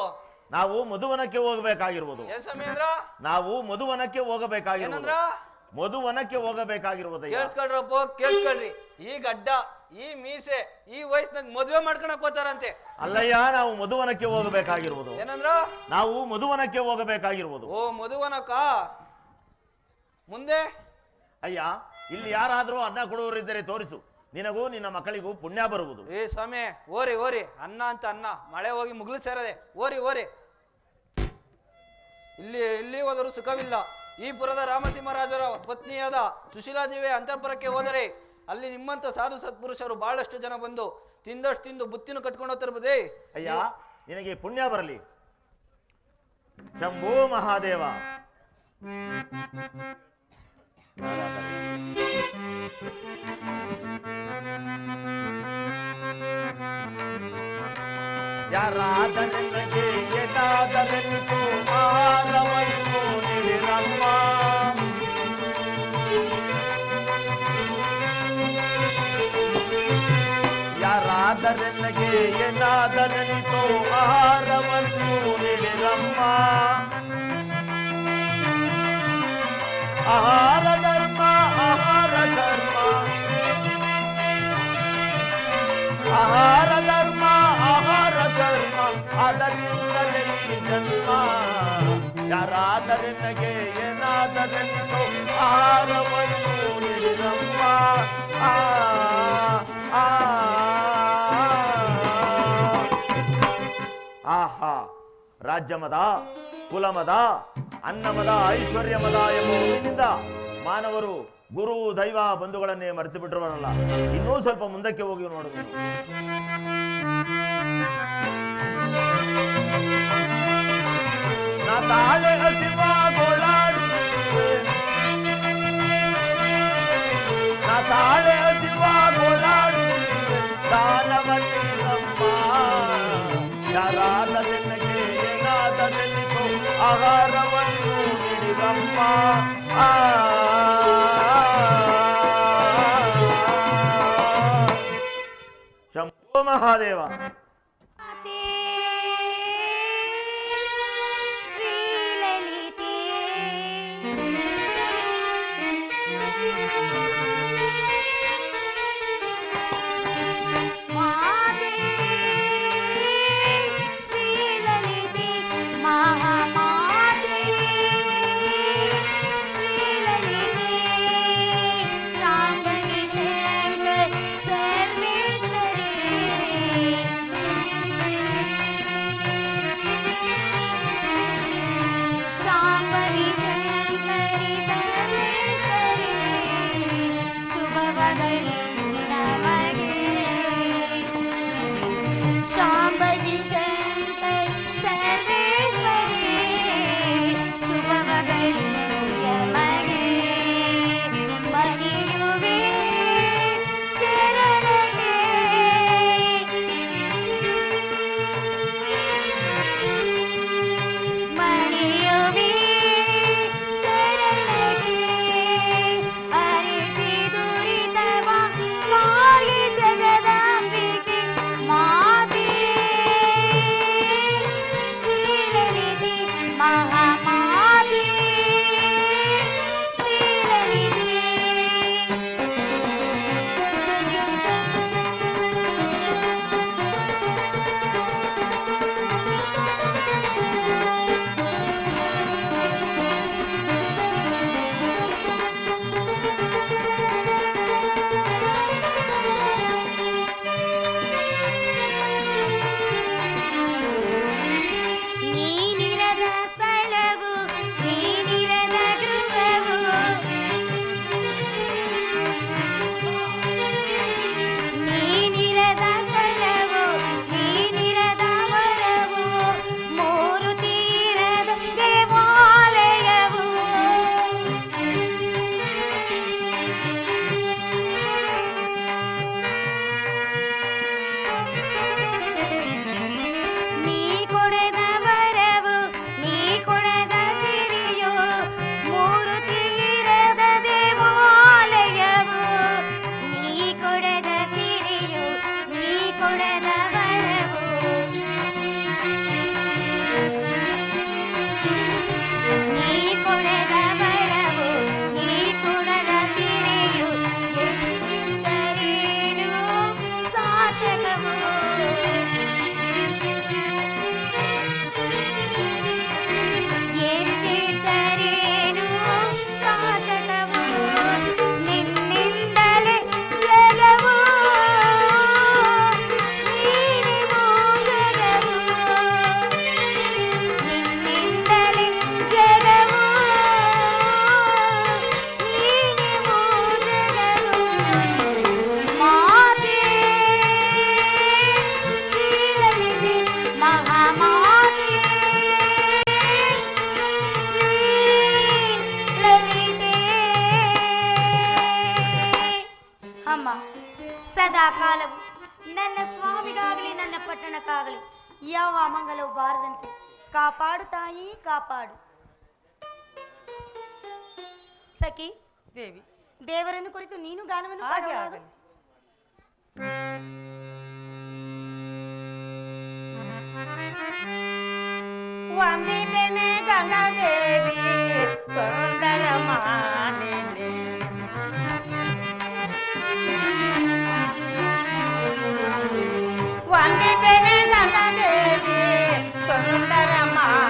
ನಾವು ಮಧುವನಕ್ಕೆ ಹೋಗಬೇಕಾಗಿರುವುದು. ಏನ್ ಸ್ವಾಮಿ ಅಂದ್ರ? ನಾವು ಮಧುವನಕ್ಕೆ ಹೋಗಬೇಕಾಗಿರುವುದು. ಮಧುವನಕ್ಕೆ ಹೋಗಬೇಕಾಗಿರುವುದಯ್ಯ. ಕೇಳ್ಸ್ಕೊಂಡ್ರಪ್ಪ, ಕೇಳ್ಸ್ಕೊಳ್ರಿ. ಈ ಗಡ್ಡ, ಈ ಮೀಸೆ, ಈ ವಯಸ್ಸಿನಾಗ ಮದುವೆ ಮಾಡ್ಕೊಳಕ್ ಹೋತಾರಂತೆ. ಅಲ್ಲಯ್ಯ, ನಾವು ಮಧುವನಕ್ಕೆ ಹೋಗಬೇಕಾಗಿರುವುದು. ಏನಂದ್ರ? ನಾವು ಮಧುವನಕ್ಕೆ ಹೋಗಬೇಕಾಗಿರುವುದು. ಓ ಮಧುವನಕ್ಕ. ಮುಂದೆ? ಅಯ್ಯ, ಇಲ್ಲಿ ಯಾರಾದ್ರೂ ಅನ್ನ ಕೊಡುವವರಿದ್ದರೆ ತೋರಿಸು. ನಿನಗೂ ನಿನ್ನ ಮಕ್ಕಳಿಗೂ ಪುಣ್ಯ ಬರುವುದು. ಏ ಸ್ವಾಮಿ, ಓರಿ ಓರಿ. ಅನ್ನ ಅಂತ ಅನ್ನ, ಮಳೆ ಹೋಗಿ ಮುಗಿಲು ಸೇರದೆ. ಓರಿ ಓರಿ. ಇಲ್ಲಿ ಹೋದರೂ ಸುಖವಿಲ್ಲ. ಈ ಪುರದ ರಾಮಸಿಂಹರಾಜರ ಪತ್ನಿಯಾದ ಸುಶೀಲಾದೇವಿ ಅಂತರ್ಪುರಕ್ಕೆ ಹೋದರೆ ಅಲ್ಲಿ ನಿಮ್ಮಂತ ಸಾಧು ಸತ್ಪುರುಷರು ಬಹಳಷ್ಟು ಜನ ಬಂದು ತಿಂದಷ್ಟು ತಿಂದು ಬುತ್ತಿನ ಕಟ್ಕೊಂಡು ಹೋಗ್ತಿರ್ಬೋದೇ. ಅಯ್ಯ, ನಿನಗೆ ಪುಣ್ಯ ಬರಲಿ. ಶಂಭೋ ಮಹಾದೇವ. ಯಾರಾದರೆನಗೆ ಏನಾದರೆನಿತು ಆಹಾರವನ್ನು ನೀಡಿರಮ್ಮ. ಯಾರಾದರೆನಗೆ ಏನಾದರೆನಿತು ಆಹಾರವನ್ನು ನೀಡಿರಮ್ಮ. ಆಹಾರ ಧರ್ಮ, ಆಹಾರ ಧರ್ಮ, ಆಹಾರ ಧರ್ಮ, ಜನ್ಮ ಯಾರಾದರೆನಗೆ ಏನಾದರೆಂದು ಆಹಾರವನ್ನು ನೀಡಿರಮ್ಮ. ಆಹಾ, ರಾಜ್ಯಮದ, ಕುಲಮದ, ಅನ್ನಮದ, ಐಶ್ವರ್ಯಮದ ಎಂಬ ಊರಿನಿಂದ ಮಾನವರು ಗುರು ದೈವ ಬಂಧುಗಳನ್ನೇ ಮರೆತು ಬಿಟ್ಟಿರುವರಲ್ಲ. ಇನ್ನೂ ಸ್ವಲ್ಪ ಮುಂದಕ್ಕೆ ಹೋಗಿ ನೋಡಬೇಕು. ನಾ ತಾಳೆ ಹಸಿವ ಗೋಳಾಡುತ್ತಿರುವೆ, ನಾ ತಾಳೆ ಹಸಿವ ಗೋಳಾಡುತ್ತಿರುವೆ, ದಾನವನ್ನಿರಮ್ಮ ಯಾರಾದ ನಿನಗೆ ಏನಾದ ನೆನಪು ಆಹಾರವನ್ನು ನೀಡಿರಮ್ಮ. ಶಂಭೋ ಮಹಾದೇವ. ಸದಾ ಕಾಲವು ನನ್ನ ಸ್ವಾಮಿಗಾಗಲಿ ನನ್ನ ಪಟ್ಟಣಕ್ಕಾಗಲಿ ಯಾವ ಅಮಂಗಲವು ಬಾರದಂತೆ ಕಾಪಾಡು ತಾಯಿ, ಕಾಪಾಡು. ಸಖಿ ದೇವಿ, ದೇವರನ್ನು ಕುರಿತು ನೀನು ಗಾನವನ್ನು ಪಾಡುವಾಗ ವಂದಿಪೆನೆ ಗಂಗಾದೇವಿ ಸುಂದರ ಮಾಲಿನಿ, ವಂದಿಪೆನೆ ಗಂಗಾದೇವಿ ಸುಂದರ ಮಾಲಿನಿ.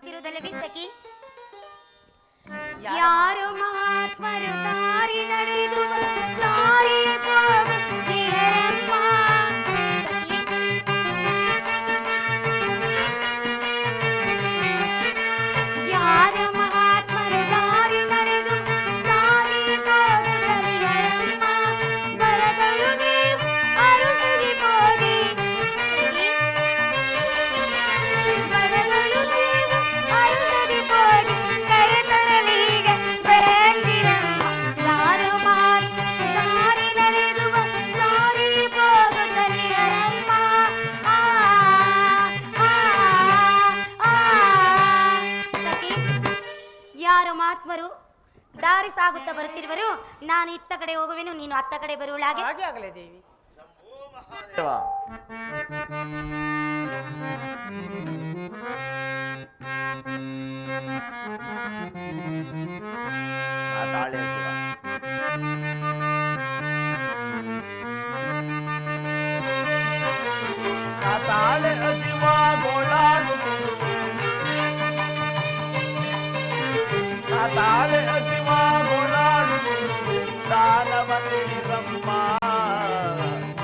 ಬರುತ್ತಿರುವುದಲ್ಲವೇ ಸಖಿ? ಯಾರೋ ಮಹಾತ್ಮರು ದಾರಿ ನಡೆದು ದಾರಿ ಹೋಗುತ್ತಿರಮ್ಮ. ಯಾರೋ ಮಹಾತ್ಮರು ದಾರಿ ನಡೆದು ದಾರಿ ಹೋಗುತ್ತಿರಮ್ಮ. ಬರಗಳು ನೀವು ಅರುಷಿ ಬೋಡಿ, ಬರಗಳು ನೀವು ಅರುಷಿ ಬೋಡಿ ಕರೆತರಲೀಗ ಬಂದಿರಮ್ಮ. ಯಾರೋ ದಾರಿ ನಡೆದುವ ದಾರಿ ಹೋಗುತ್ತಿರಮ್ಮ. ಸಖಿ, ಯಾರೋ ಮಹಾತ್ಮರು ದಾರಿ ಸಾಗುತ್ತಾ ಬರುತ್ತಿರುವರು. ನಾನು ಇತ್ತ ಕಡೆ ಹೋಗುವೆನು, ನೀನು ಅತ್ತ ಕಡೆ ಬರುವಳಾಗೆ. ಹಾಗೆ ಆಗಲೇ ದೇವಿ. ದೇವ ಆ ತಾಳೆ ಶಿವ. ಆ ತಾಳೆ ಶಿವ ಗೋಳಾಡುತ್ತಿರುವೆ. ಆ ತಾಳೆ ಶಿವ ಗೋಳಾಡುತ್ತಿರುವೆ. ದಾನವನ್ನಿರಮ್ಮ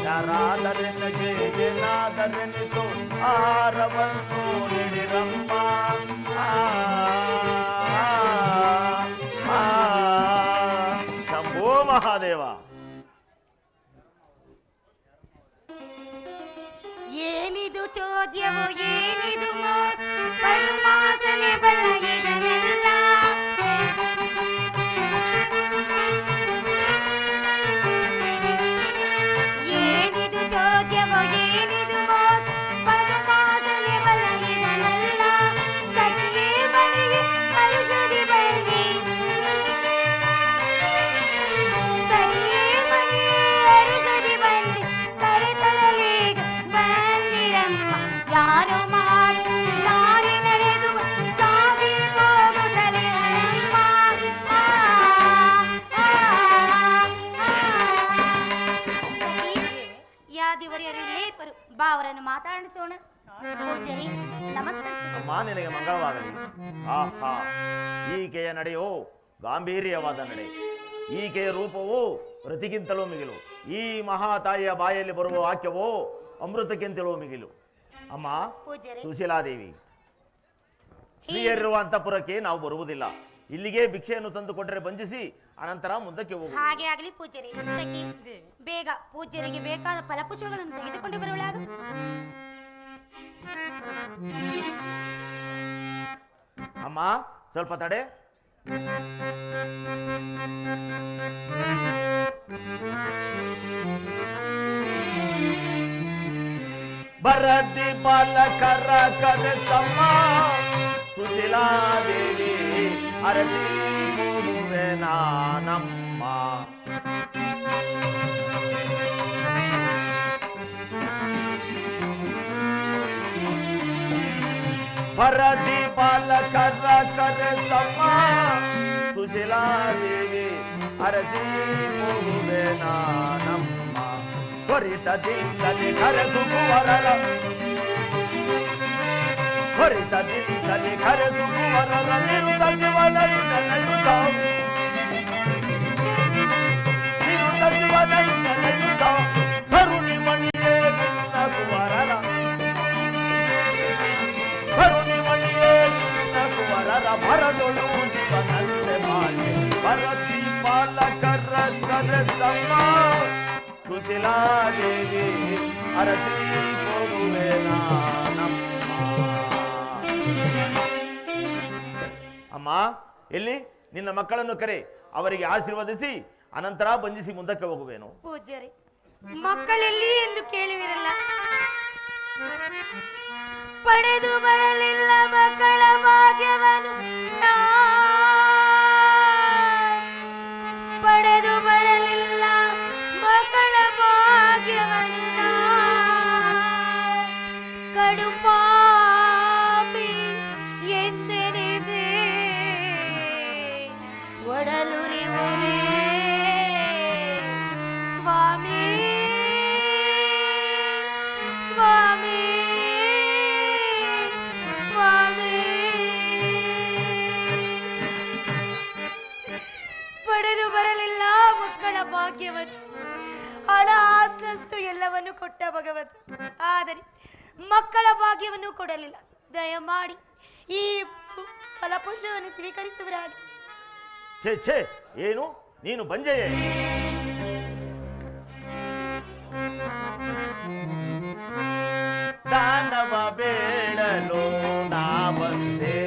ಯಾರಾದರೆನಗೆ ಏನಾದರೆನಿತು ಆಹಾರವನ್ನು ನೀಡಿರಮ್ಮ. ಶಂಭೋ ಮಹಾದೇವ. ಏನಿದು ಚೋದ್ಯವು, ಏನಿದು ಮೋಸ, ಪರಮಾಶನೆ ಬಲ ಇದನ್ನೆಲ್ಲ. ಏನಿದು ಚೋದ್ಯವು, ಏನಿದು ಮೋಸ, ಪರಮಾಶನೆ ಬಲ ಇದನ್ನೆಲ್ಲ. ಸಖಿಯೇ ಬನ್ನಿ ಅರುಷದಿ ಬನ್ನಿ, ಸಖಿಯೇ ಬನ್ನಿ ಅರುಷದಿ ಬನ್ನಿ ಕರೆತರಲೀಗ ಬಂದಿರಮ್ಮ. ಯಾರೋ ದಾರಿ ನಡೆದು ಸಾಗಿ ಹೋಗುತ್ತಲಿರಮ್ಮ. ಯಾದಿವರಿಯರು ಲೇಪರು ಬಾ, ಅವರನ್ನು ಮಾತಾಡಿಸೋಣ. ಪೂಜ್ಯರೇ, ನಮಸ್ಕಾರ. ಅಮ್ಮ ನಿನಗೆ ಮಂಗಳವಾಗಲಿ. ಆಹಾ, ಈಕೆಯ ನಡೆಯೋ ಗಾಂಭೀರ್ಯವಾದ ನಡೆ. ಈಕೆಯ ರೂಪವು ರತಿಗಿಂತಲೂ ಮಿಗಿಲು. ಈ ಮಹಾತಾಯಿಯ ಬಾಯಲ್ಲಿ ಬರುವ ವಾಕ್ಯವೋ ಅಮೃತಕ್ಕಿಂತಲೂ ಮಿಗಿಲು. ಅಮ್ಮ ಪೂಜ್ಯರೇ, ಸುಶೀಲಾದೇವಿ, ಸ್ತ್ರೀಯರಿರುವ ಅಂತಃಪುರಕ್ಕೆ ನಾವು ಬರುವುದಿಲ್ಲ. ಇಲ್ಲಿಗೆ ಭಿಕ್ಷೆಯನ್ನು ತಂದು ಕೊಟ್ಟರೆ ಬಂಧಿಸಿ ಅನಂತರ ಮುಂದಕ್ಕೆ ಹೋಗು. ಹಾಗೆ ಆಗಲಿ ಪೂಜ್ಯರೇ. ಸಖಿ, ಬೇಗ ಪೂಜ್ಯರಿಗೆ ಬೇಕಾದ ಫಲಪುಷ್ಪಗಳನ್ನು ತೆಗೆದುಕೊಂಡು ಬರುವಳಾಗ. ಅಮ್ಮ ಸ್ವಲ್ಪ ತಡೆ. ಬರದಿ ಬಾಲಕರ ಕರೆತಮ್ಮ ಸುಶೀಲಾದೇವಿ ಅರಸಿ ಹೋಗುವೆ ನಾನಮ್ಮ. ಬರದಿ ಬಾಲಕರ ಕರೆತಮ್ಮ ಸುಶೀಲಾದೇವಿ ಅರಸಿ ಹೋಗುವೆ ನಾನಮ್ಮ. ತ್ವರಿತದಿಂದಲೇ ಕರೆಸುವರರ, ತ್ವರಿತದಿಂದಲೇ ಕರೆಸುವರರ ನಿರುತ ಜೀವನದಿಂದ ನಡೆಯುತ್ತ, ನಿರುತ ಜೀವನದಿಂದ ನಡೆಯುತ್ತ ಕರುಣಿ ಮಣಿಯೇ ನಿನ್ನ ಕುವರರ, ಕರುಣಿ ಮಣಿಯೇ ನಿನ್ನ ಕುವರರ ಭರದೊಳು ಜೀವನಂತೆ ಮಾಡಿ ಭರತಿ ಬಾಲಕರ ಕರೆಸಮ್ಮ ಸುಶೀಲಾದೇವಿ ಅರಸಿ ಹೋಗುವೆ ನಾನಮ್ಮ. ಅಮ್ಮ ಎಲ್ಲಿ ನಿನ್ನ ಮಕ್ಕಳನ್ನು ಕರೆ, ಅವರಿಗೆ ಆಶೀರ್ವದಿಸಿ ಅನಂತರ ಬಂಧಿಸಿ ಮುಂದಕ್ಕೆ ಹೋಗುವೇನು. ಪೂಜ್ಯರೇ, ಮಕ್ಕಳೆಲ್ಲಿ ಎಂದು ಕೇಳುವಿರಲ್ಲ. ಪಡೆದು ಬರಲಿಲ್ಲ ಮಕ್ಕಳ ಭಾಗ್ಯವನ್ನು ಪಡೆದು ಬರಲಿಲ್ಲ ಮಕ್ಕಳ ಭಾಗ್ಯವನ್ನು ಕಡುಪಾಪಿ ಎಂದೆನಿಸಿ ಒಡಲುರಿವರೇ ಸ್ವಾಮಿ ಸ್ವಾಮಿ ಸ್ವಾಮಿ ಕೊಟ್ಟವನು, ಹಣ ಆತಸ್ತು ಎಲ್ಲವನ್ನು ಕೊಟ್ಟ ಭಗವಂತ. ಆದರೆ ಮಕ್ಕಳ ಭಾಗ್ಯವನ್ನು ಕೊಡಲಿಲ್ಲ. ದಯಮಾಡಿ ಈ ಫಲಪುಷ್ಪವನ್ನು ಸ್ವೀಕರಿಸುವರಾಗಿ. ಛೇ ಛೇ, ಏನು ನೀನು ಬಂಜೆಯೇ? ದಾನವ ಬೇಡಲು ನಾ ಬಂದೆ,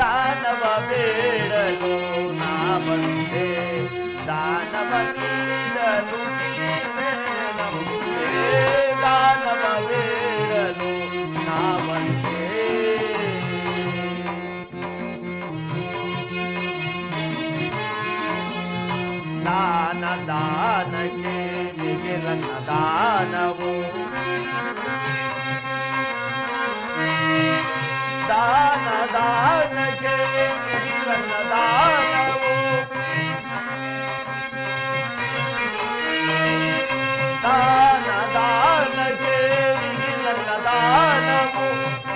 ದಾನವ ಬೇಡಲು ನಾ ಬಂದೆ, ದಾನವ ನೀಡಲು ನೀವೇ ನಂಬುವೆ, ದಾನವ ಬೇಡಲು ನಾ ಬಂದೆ. ದಾನ ದಾನಕ್ಕೆ ನಿಗಿರನ್ನ ದಾನವು, ದಾನ ದಾನಕ್ಕೆ ನಿಗಿರನ್ನ ದಾನವು, ದಾನ ದಾನಕ್ಕೆ ನಿಗಿರನ್ನ ದಾನವು,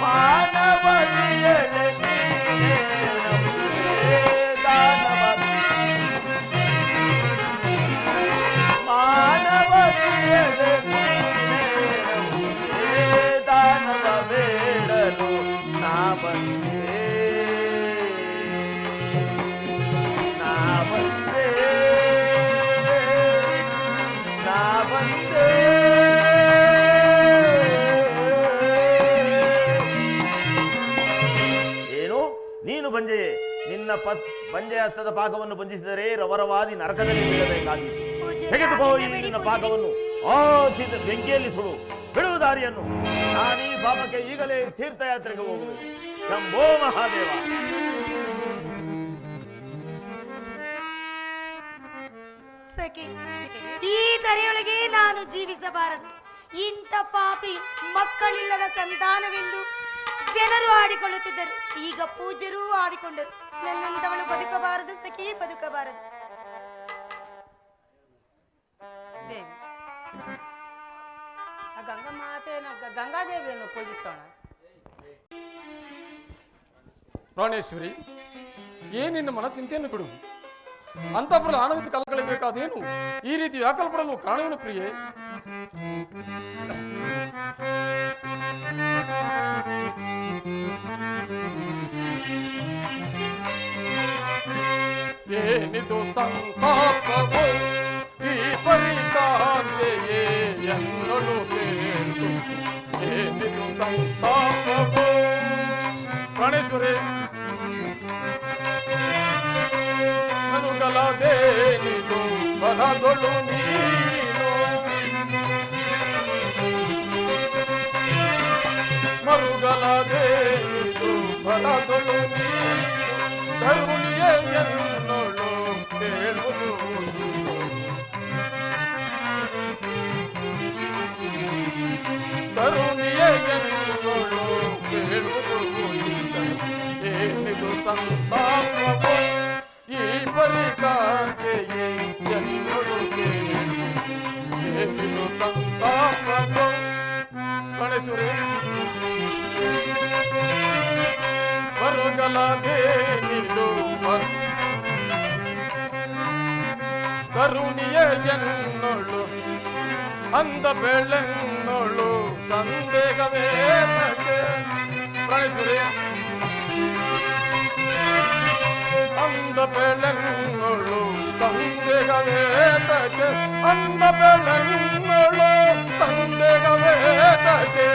ಮಾನವನಿಯಡೆ ನೀನೇ ನಂಬುವೆ, ದಾನವ ಮಾನವನಿಯಡೆ ನೀನೇ ನಂಬುವೆ, ದಾನವ ಬೇಡಲು ನಾ ಬಂದೆ, ನಾ ಬಂದೆ, ನಾ ಬಂದೆ. ಏನು ನೀನು ಬಂಜೆಯೇ? ನಿನ್ನ ಬಂಜೆ ಹಸ್ತದ ಪಾಕವನ್ನು ಬಂಧಿಸಿದರೆ ರವರವಾದಿ ನರಕದಲ್ಲಿ ಬೀಳಬೇಕಾಗಿತ್ತು. ತೆಗೆದುಕೋ ಈ ನಿನ್ನ ಪಾಕವನ್ನು, ಬೆಂಕಿಯಲ್ಲಿ ಸುಡು, ಬಿಡುವ ದಾರಿಯನ್ನು. ನಾನೀ ಪಾಪಕ್ಕೆ ಈಗಲೇ ತೀರ್ಥಯಾತ್ರೆಗೆ ಹೋಗುವೆ. ಶಂಭೋ ಮಹಾದೇವ. ಸಖಿ, ಈ ಧರೆಯೊಳಗೆ ನಾನು ಜೀವಿಸಬಾರದು. ಇಂಥ ಪಾಪಿ ಮಕ್ಕಳಿಲ್ಲದ ಸಂತಾನವೆಂದು ಜನರು ಆಡಿಕೊಳ್ಳುತ್ತಿದ್ದರು. ಈಗ ಪೂಜ್ಯರೂ ಆಡಿಕೊಂಡರು. ನನ್ನಂತವಳು ಬದುಕಬಾರದು ಸಖಿ, ಬದುಕಬಾರದು. ದೇವಿ, ಆ ಗಂಗಾ ಮಾತೆಯನ್ನು ಗಂಗಾದೇವಿಯನ್ನು ಪೂಜಿಸೋಣ. ಪ್ರಾಣೇಶ್ವರಿ, ಏನಿನ್ನ ಮನ ಚಿಂತೆಯನ್ನು ಬಿಡು. ಅಂತಪುರ ಆನಂದ ಕಲ್ಕಳಿಬೇಕಾದೇನು? ಈ ರೀತಿ ವ್ಯಾಕಲ್ಪಡಲು ಕಾರಣವೇನು ಪ್ರಿಯೆ? ಏನಿದು ಸಂತಾಪವೋ ಈ ಪರಿಕಾಂತೆಯೇ ಎನ್ನಲು ಕೇಳು, ಏನಿದು ಸಂತಾಪವೋ? ಪ್ರಾಣೇಶ್ವರಿ, ನನುಗಲದೇನಿದು ಬಲದೊಳು ನೀನು, ಮರುಗಲದೇನಿದು ಬಲದೊಳು ನೀನು, ಕರುಣಿಯೇ ಎನ್ನೊಳು ಕೇಳುವುದು, ಕರುಣಿಯೇ ಎನ್ನೊಳು ಕೇಳುವುದು. ಏನಿದು ಸಂತಾಪವೋ ಈ ಪರಿಕಾಂತೆಯೇ ಎನ್ನೊಳು ಕೇಳು, ಏನಿದು ಸಂತಾಪವೋ? ಗಣೇಶ್ವರಿ, ಬರುಗಲದೇನಿದು ಕರುಣಿಯೇ ಎನ್ನೊಳು, ಅಂದ ಬೆಳೆನ್ನೊಳು ಸಂದೇಹವೇ ತಗೆ. ಗಣೇಶ್ವರಿ, ಅಂದ ಬೆಳೆನ್ನೊಳು ಸಂದೇಹವೇ ತಗೆ, ಅಂದ ಬೆಳೆನ್ನೊಳು ಸಂದೇಹವೇ ತಗೆ.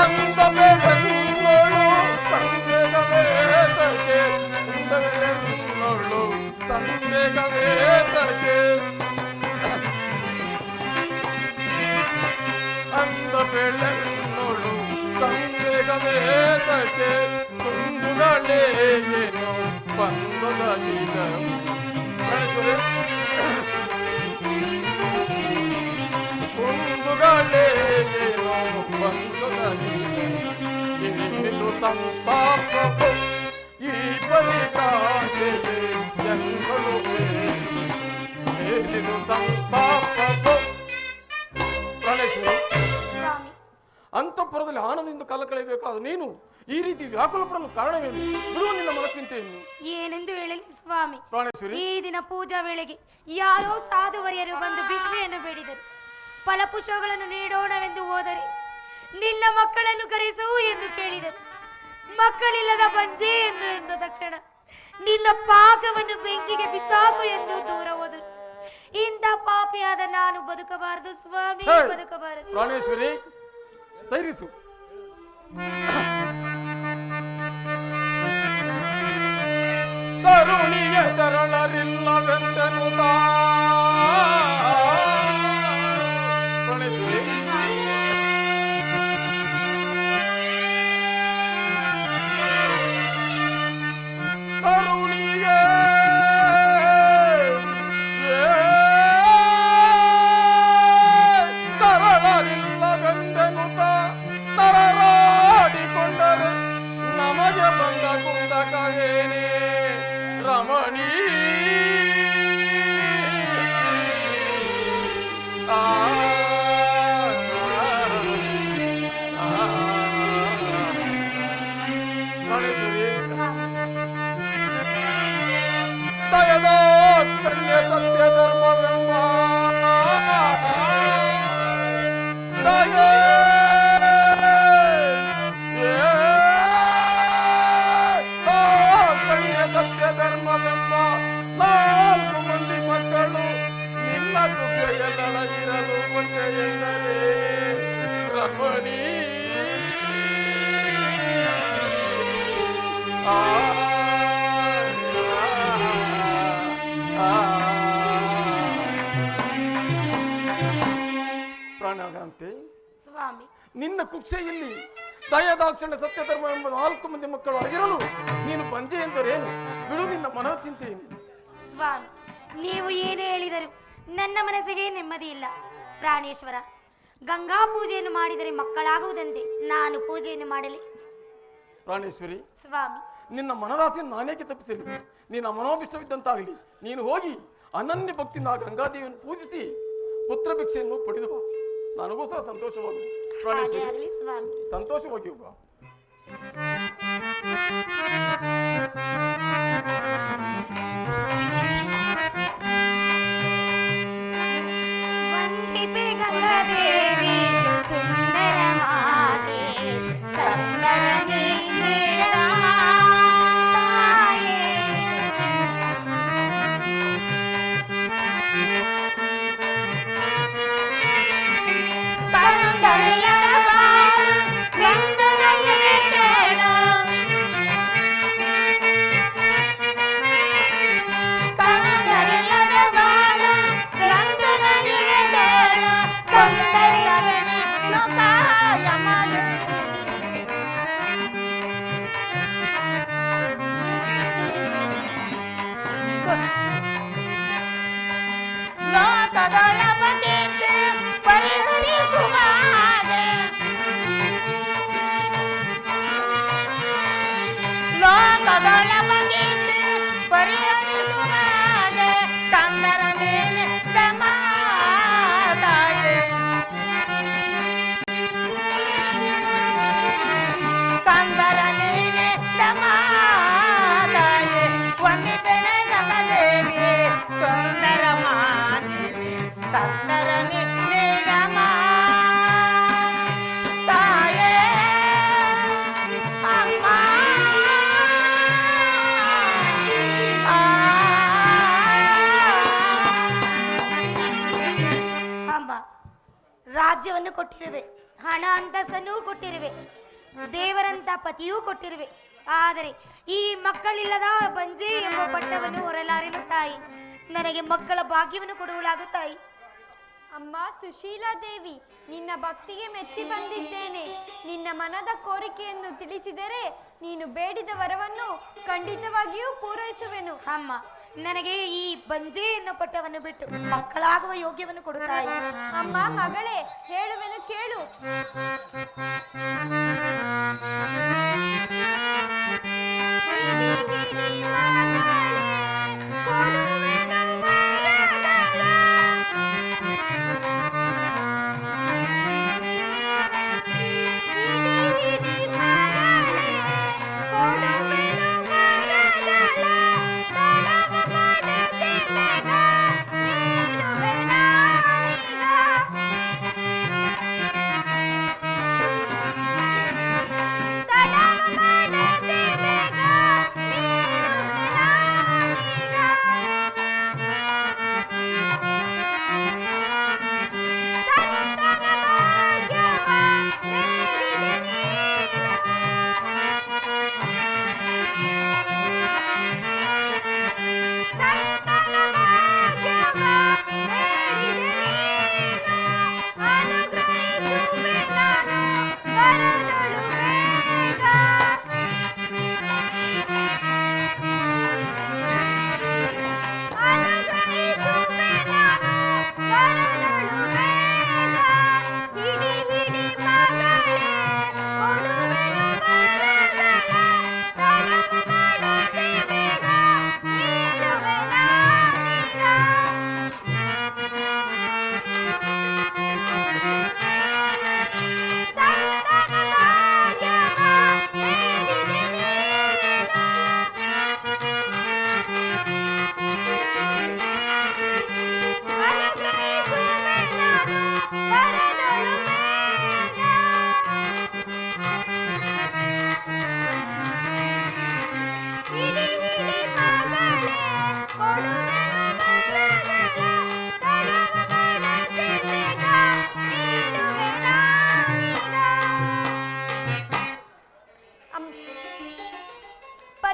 ಅಂದ ಬೆಳೆನ್ನೊಳು ಸಂದೇಹವೇ ತಗೆ, ಅಂದ ಬೆಳೆನ್ನೊಳು ಸಂದೇಹವೇ ತಗೆ, ಅಂದ ಬೆಳೆನ್ನೊಳು ಸಂದೇಹವೇ ತಗೆ. ಕುಂದುಗಳೇ ಏನು ಬಂದದೀಗ, ಕುಂದುಗಳೇ ಏನು ಬಂದದೀಗ. ಏನಿದು ಸಂತಾಪವೋ ಈ ಪರಿಕಾಂತೆಯೇ ಎನ್ನೊಳು ಕೇಳು, ಏನಿದು ಸಂತಾಪವೋ? ಪ್ರಾಣೇಶ್ವರಿ, ಸ್ವಾಮಿ, ಅಂತಃಪುರ ಅಂತಃಪುರದಲ್ಲಿ ಆನಂದದಿಂದ ಕಾಲ ಕಳೆಯಬೇಕಾದ ನೀನು ಈ ರೀತಿ ವ್ಯಾಕುಲ ಪಡಲು ಕಾರಣವೇನು? ಬಿಡುವ ನಿನ್ನ ಮನಚಿಂತೆಯನ್ನು. ಏನೆಂದು ಹೇಳಲಿ ಸ್ವಾಮಿ, ಪ್ರಾಣೇಶ್ವರಿ, ಈ ದಿನ ಪೂಜಾ ವೇಳೆಗೆ ಯಾರೋ ಸಾಧುವರಿಯರು ಬಂದು ಭಿಕ್ಷೆಯನ್ನು ಬೇಡಿದರು. ಫಲಪುಷ್ಪಗಳನ್ನು ನೀಡೋಣವೆಂದು ಹೋದರೆ ನಿನ್ನ ಮಕ್ಕಳನ್ನು ಕರೆಸು ಎಂದು ಕೇಳಿದರು. ಮಕ್ಕಳಿಲ್ಲದ ಬಂಜೆ ಎಂದ ತಕ್ಷಣ ನಿನ್ನ ಪಾಕವನ್ನು ಬೆಂಕಿಗೆ ಬಿಸಾಕು ಎಂದು ದೂರ ಹೋದರು. ಇಂಥ ಪಾಪಿಯಾದ ನಾನು ಬದುಕಬಾರದು ಸ್ವಾಮಿ, ಬದುಕಬಾರದು. ಪ್ರಾಣೇಶ್ವರಿ ಸೈರಿಸು. ಕರುಣಿಗೆ ತರಳರಿಲ್ಲವೆಂದನು ಪ್ರಾಣೇಶ್ವರಿ, ಕರುಣಿಗೆ ತರಳರಿಲ್ಲವೆಂದನು ತರರಾಡಿಕೊಂಡರೆ ನಮಗೆ ಬಂದ ಕುಂದಕವೇನೆ ರಮಣಿ. ದಯದಾಕ್ಷಣ್ಯ ಸತ್ಯ ಧರ್ಮವೆಂಬ ಸತ್ಯ ಧರ್ಮವೆಂಬ 4 ಮಂದಿ ಮಕ್ಕಳು ನಿನ್ನ ಕೃಪೆಯಲ್ಲಿರಲು ಒಂದೇ ಎಂದರೆ ರಮಣಿ. ಪ್ರಾಣಾಗಂತೆ ಸ್ವಾಮಿ, ನಿನ್ನ ಕುಕ್ಷೆಯಲ್ಲಿ ದಯದಾಕ್ಷಣ್ಯ ಸತ್ಯ ಧರ್ಮ ಎಂಬ 4 ಮಂದಿ ಮಕ್ಕಳು ಆಗಿರಲು ನೀನು ಬಂಜೆ ಎಂದರೇನು? ಬಿಡು ನಿನ್ನ ಮನೋ ಚಿಂತೆಯನ್ನು. ಸ್ವಾಮಿ, ನೀವು ಏನೇ ಹೇಳಿದರು ನನ್ನ ಮನಸ್ಸಿಗೆ ನೆಮ್ಮದಿ ಇಲ್ಲ. ಪ್ರಾಣೇಶ್ವರ, ಗಂಗಾ ಪೂಜೆಯನ್ನು ಮಾಡಿದರೆ ಮಕ್ಕಳಾಗುವುದಂತೆ ನಾನು ಪೂಜೆಯನ್ನು ಮಾಡಲಿ? ಪ್ರಾಣೇಶ್ವರಿ ಸ್ವಾಮಿ, ನಿನ್ನ ಮನದಾಸೆಯನ್ನು ನಾನೇಕೆ ತಪ್ಪಿಸಲಿ? ನಿನ್ನ ಮನೋಭಿಷ್ಟವಿದ್ದಂತಾಗಲಿ. ನೀನು ಹೋಗಿ ಅನನ್ಯ ಭಕ್ತಿಯಿಂದ ಗಂಗಾದೇವಿಯನ್ನು ಪೂಜಿಸಿ ಪುತ್ರ ಭಿಕ್ಷೆಯನ್ನು ಪಡೆದು ಬಾ. ನನಗೂ ಸಹ ಸಂತೋಷವಾಗುವುದು. ಪ್ರಾಣೇಶ್ವರಿ, ಸ್ವಾಮಿ, ಸಂತೋಷವಾಗಿ ಬಾ. ವಂದಿಪೆ ಗಂಗಾದೇವಿ ಸುಂದರ ಮಾತೆ, ಕಂದನಿ ರಾಜ್ಯವನ್ನು ಕೊಟ್ಟಿರುವೆ, ಹಣ ಅಂತಸ್ತನ್ನು ಕೊಟ್ಟಿರುವೆ, ದೇವರಂತ ಪತಿಯೂ ಕೊಟ್ಟಿರುವೆ. ಆದರೆ ಈ ಮಕ್ಕಳಿಲ್ಲದ ಬಂಜೆ ಎಂಬ ಪಟ್ಟವನ್ನು ಹೊರಲಾರೆನು ತಾಯಿ. ನನಗೆ ಮಕ್ಕಳ ಭಾಗ್ಯವನ್ನು ಕೊಡುವಳಾಗು ತಾಯಿ. ಅಮ್ಮ ಸುಶೀಲಾ ದೇವಿ, ನಿನ್ನ ಭಕ್ತಿಗೆ ಮೆಚ್ಚಿ ಬಂದಿದ್ದೇನೆ. ನಿನ್ನ ಮನದ ಕೋರಿಕೆಯನ್ನು ತಿಳಿಸಿದರೆ ನೀನು ಬೇಡಿದ ವರವನ್ನು ಖಂಡಿತವಾಗಿಯೂ ಪೂರೈಸುವೆನು. ಅಮ್ಮ, ನನಗೆ ಈ ಬಂಜೆ ಎನ್ನೋ ಪಟ್ಟವನ್ನು ಬಿಟ್ಟು ಮಕ್ಕಳಾಗುವ ಯೋಗ್ಯವನ್ನು ಕೊಡುತ್ತಾಯಿ. ಅಮ್ಮ ಮಗಳೇ, ಹೇಳುವೆನು ಕೇಳು.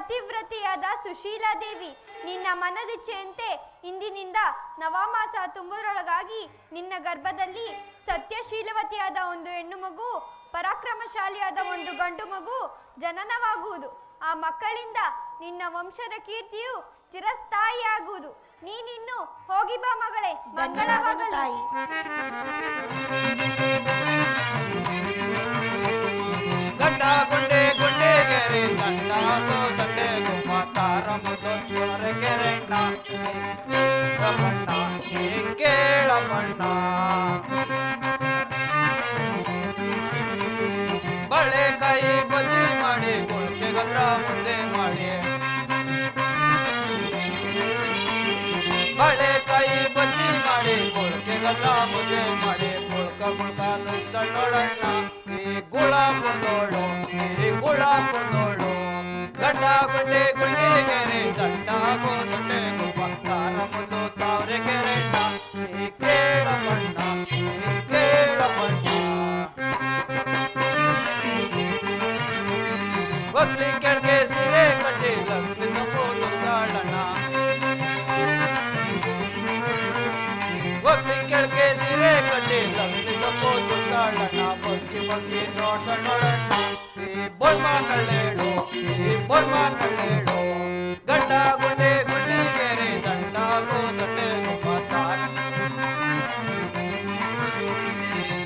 ಪತಿವ್ರತೆಯಾದ ಸುಶೀಲಾದೇವಿ, ನಿನ್ನ ಮನದಿಚ್ಛೆಯಂತೆ ಇಂದಿನಿಂದ ನವಮಾಸ ತುಂಬುವುದರೊಳಗಾಗಿ ನಿನ್ನ ಗರ್ಭದಲ್ಲಿ ಸತ್ಯಶೀಲವತಿಯಾದ ಒಂದು ಹೆಣ್ಣು ಮಗು, ಪರಾಕ್ರಮಶಾಲಿಯಾದ ಒಂದು ಗಂಡು ಮಗು ಜನನವಾಗುವುದು. ಆ ಮಕ್ಕಳಿಂದ ನಿನ್ನ ವಂಶದ ಕೀರ್ತಿಯು ಚಿರಸ್ಥಾಯಿಯಾಗುವುದು. ನೀನಿನ್ನು ಹೋಗಿ ಬಾ ಮಗಳೇ, ಮಂಗಳವಾಗಲಿ. ಗಂಡ ಗುಂಡೆ ಗುಂಡೆಗೆರೆ ಗಂಡ ದಂಡೆ ಗುಮ್ಮ ತಾರಮಗೆರೆಣ್ಣ ಬಣ್ಣ ಕೇಳ ಬಣ್ಣ ಬಳೆ ಕೈ ಬಜ್ಜಿ ಮಾಡಿ ಕೊಳಕೆ ಗಂಧ ಮುಂದೆ ಮಾಡಿ ಬಳೆ ಕೈ ಬಜ್ಜಿ ಮಾಡಿ ಕೊಳಕೆ ಗಂಧ ಮುಂದೆ ಮಾಡಿ ಮುಳ್ಕ ಮುಳ್ಕ ನುಗ್ಗಣ್ಣೋಳಣ್ಣ ಈ ಗುಳ ಕೊಂಡೋಳು ಈ ಗುಳ ಕೊಂಡೋಳು ಗಂಡ ಗುಂಡೆ ಗುಂಡೆಗೆರೆ ಗಂಡ ಗೋದಂಡೆ ಗುಬ್ಬ ತಾರ ಮುಂದು ತಾವ್ರೆ ಕೆರೆಣ್ಣ ಈ ಕೇಳ ಬಣ್ಣ ಈ ಕೇಳ ಬಣ್ಣ ಬಕ್ಲಿ ಕೆಳಗೆ ಸೀರೆ ಕಟ್ಟಿ ಲಕ್ಷ್ಮಿ ಸಂಬೋಧಾಳಣ್ಣ ಬಕ್ಲಿ ಕೆಳಗೆ ಸೀರೆ ಕಟ್ಟಿ ಲಕ್ಷ್ಮಿ ಸಂಬೋಧಾಳಣ್ಣ ಬಗ್ಗಿ ಬಗ್ಗಿ ನೋಡ ನೋಡಣ್ಣ ಈ ಬೊಳ್ಮ ಕಳ್ಳೇಳು ಈ ಬೊಳ್ಮ ಕಳ್ಳೇಳು ಗಂಡ ಗುಂಡೆ ಗುಂಡಿಗೆರೆ ದಂಡ ಗೋದಂಡೆ ಗುಬ್ಬ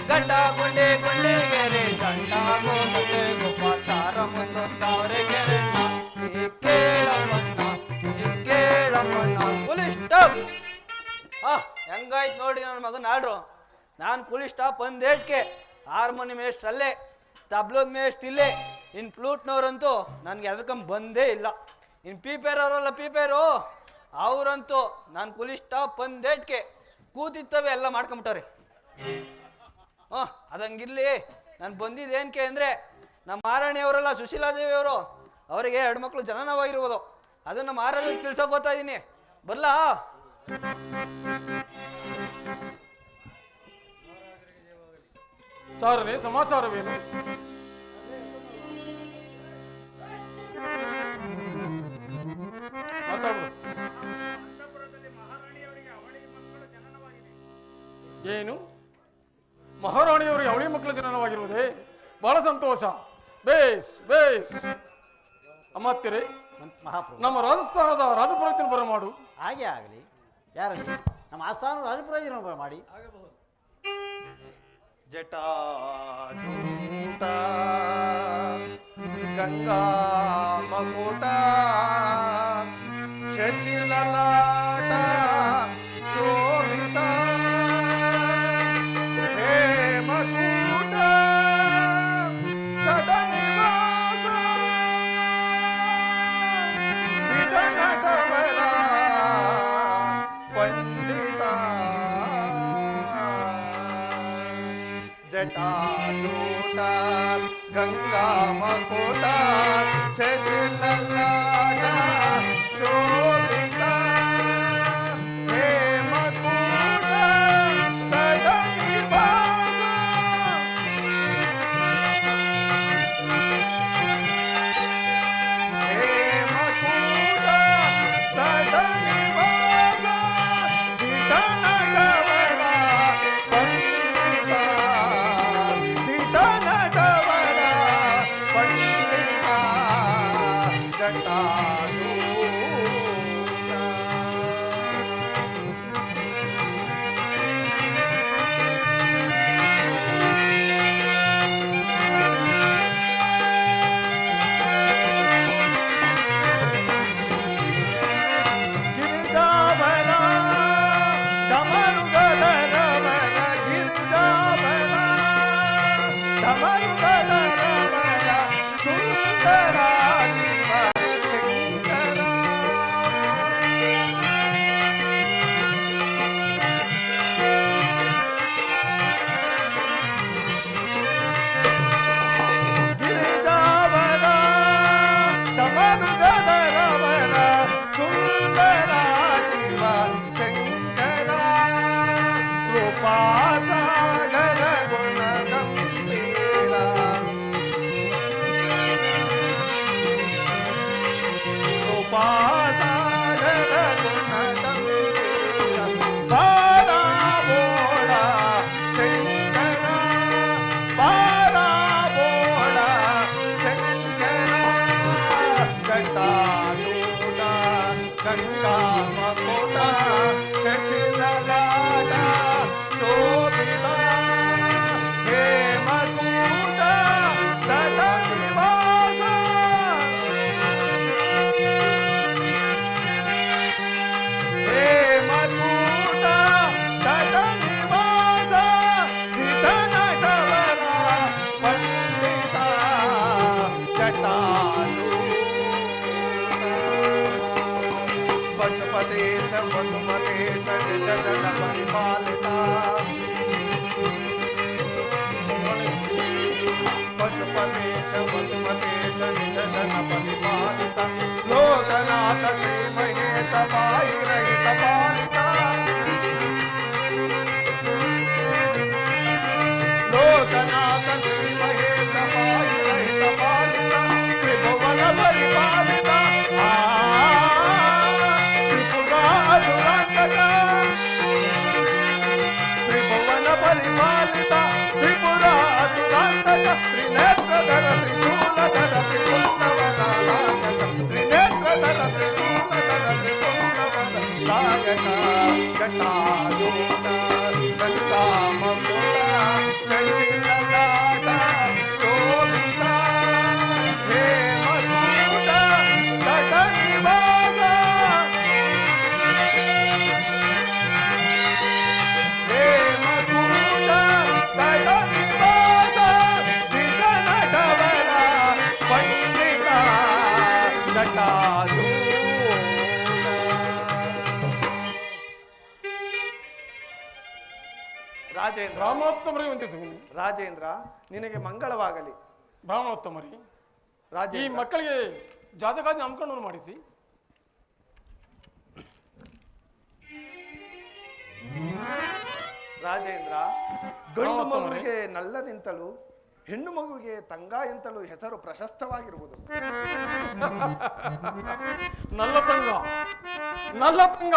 ಗಂಡ ಗುಂಡೆ ಗುಂಡಿಗೆರೆ ದಂಡ ಗೋದಂಡೆ ಗುಬ್ಬ ತಾರ ಮುಂದೊಂದವ್ರೆ ಕೆರೆಣ್ಣ ಈ ಕೇಳಮ್ಮಣ್ಣ ಈ ಕೇಳಮ್ಮಣ್ಣ ಕುಲಿ ಸ್ಟಾಪ್. ಹೆಂಗಾಯ್ತು ನೋಡ್ರಿ ನನ್ನ ಮಗನ ಆಡ್ರು. ನಾನು ಕುಲಿ ಸ್ಟಾಪ್ ಒಂದೇಟ್ಕೆ ಹಾರ್ಮೋನಿ ಮೇಷ್ಟ್ರು ಅಲ್ಲೇ, ತಬ್ಲೋದ್ ಮೇಷ್ಟ್ರು ಇಲ್ಲೇ, ಇನ್ನು ಫ್ಲೂಟ್ನವ್ರಂತೂ ನನಗೆ ಎದ್ರಕಂಬ ಬಂದೇ ಇಲ್ಲ. ಇನ್ನು ಪೀಪೇರ್ ಅವರಲ್ಲ ಪೀಪೇರು ಅವರಂತೂ ನಾನು ಕುಲಿ ಸ್ಟಾಪ್ ಒಂದೇಟ್ಕೆ ಕೂತಿತ್ತವೆ ಎಲ್ಲ ಮಾಡ್ಕೊಂಬಿಟ್ಟವ್ರಿ. ಅದಂಗಿರ್ಲಿ, ನಾನು ಬಂದಿದ್ದೇನಕ್ಕೆ ಅಂದರೆ ನಮ್ಮ ಮಾರಾಣಿಯವರಲ್ಲ ಸುಶೀಲಾದೇವಿಯವರು, ಅವರಿಗೆ 2 ಮಕ್ಕಳು ಜನನವಾಗಿರ್ಬೋದು. ಅದನ್ನು ಮಾರಾಣಿಗೆ ತಿಳ್ಸೋಕೆ ಬರ್ತಾ ಇದ್ದೀನಿ. ಬರಲಾ? ಚಾರನೆ ಸಮಾಚಾರವೇನು? ಏನು ಮಹಾರಾಣಿಯವರಿಗೆ ಅವಳಿ ಮಕ್ಕಳು ಜನನವಾಗಿರುವುದೇ? ಬಹಳ ಸಂತೋಷ. Base base. ಅಮಾತ್ಯರೇ, ನಮ್ಮ ರಾಜಸ್ಥಾನದ ರಾಜಪುರಕ್ಕೆ ಬರಮಾಡು. ಹಾಗೆ ಆಗಲಿ. ಯಾರಲ್ಲಿ? ನಮ್ಮ ಆಸ್ಥಾನ ರಾಜಪುರ ಮಾಡಿ. ಜಟಾಜೂಟ ಗಂಗಾ ಮಕುಟ ಶಚಿಲಲಾಟ ಶೋಭಿತ ಹೇಮಕೂಟ ಸದನಿವಾಸ ವಿಧನಟವರ ಪಂಡಿತ ಜಟಾಜೂಟ ಗಂಗಾ ಮಕುಟ ಶಶಿಲಲಾಟ ಶೋಭಿತ ಹೇಮಕೂಟ ಸದನಿವಾಸ ಹೇಮಕೂಟ ಸದನಿವಾಸ ವಿಠಲಗವರ ಪಂಡಿತ ವಿಠಲಗವರ ಪಂಡಿತ ಜಟಾಜೂಟ ಗಿರಿಜಾವರ ಡಮರುಗದರವರ ಗಿರಿಜಾವರ ಡಮರುಗದರವರ ಸುಂದರಾದಿವರ ಗಂಗಾ ಮಕುಟ ಶಶಿಲಲಾಟ ಶೋಭಿತ ಹೇಮಕೂಟ ತಟ ನಿವಾಸ ಹೇಮಕೂಟ ತಟ ನಿವಾಸ ಹಿತನಟವರ ಪಂಡಿತ ಜಟಾಲು ಪಶುಪತೆ ಚ ವಸುಮತೆ ಚ ಜನ ಪರಿಪಾಲಿತ ಪಶುಪತೆ ಚ ವಸುಮತೆ ಚ ಜನ ಪರಿಪಾಲಿತ ಲೋಕನಾಥ ಶ್ರೀ ಮಹೇಶ ಬಾಯಿ ರಹಿತ ಪಾಲಿತ ಲೋಕನಾಥ ಶ್ರೀ ಮಹೇಶ ಬಾಯಿ ರಹಿತ ಪಾಲಿತ ತ್ರಿಭುವನ ಪರಿಪಾಲಿತ ತ್ರಿಪುರಾಸುರಾಂತಕ ತ್ರಿಭುವನ ಪರಿಪಾಲಿತ ತ್ರಿಪುರಾಸುರಾಂತಕ ತ್ರಿನೇತ್ರಧರ ತ್ರಿಶೂಲಧರ ತ್ರಿಪುಂಡವನ ನಾಯಕ ತ್ರಿನೇತ್ರಧರ ತ್ರಿಶೂಲಧರ ತ್ರಿಪುಂಡವನ ನಾಯಕ ಜಟಾಲೂಟ ಗಂಗಾಮಕುಟ ಶಶಿಲಲಾಟ ಶೋಭಿತ ಹೇಮಕೂಟ ತಟ ನಿವಾಸ ಹೇಮಕೂಟ ತಟ ನಿವಾಸ ದಿಗನಟವರ ಪಂಡಿತ ಜಟಾಲೂಟ. ರಾಜೇಂದ್ರ ಬ್ರಾಹ್ಮಣೋತ್ತಮರೇ ವಂದಿಸುವನು. ರಾಜೇಂದ್ರ ನಿನಗೆ ಮಂಗಳವಾಗಲಿ. ಬ್ರಾಹ್ಮಣೋತ್ತಮರೇ, ಈ ರಾಜೇಂದ್ರ ಮಕ್ಕಳಿಗೆ ಜಾತಕಾದಿ ನಾಮಕರಣವನ್ನು ಮಾಡಿಸಿ. ರಾಜೇಂದ್ರ ಗಂಡು ಮಗುವಿಗೆ ನಲ್ಲ ನಿಂತಲು ಹೆಣ್ಣು ಮಗುವಿಗೆ ತಂಗ ಎಂತಲೂ ಹೆಸರು ಪ್ರಶಸ್ತವಾಗಿರುವುದು. ನಲ್ಲತಂಗ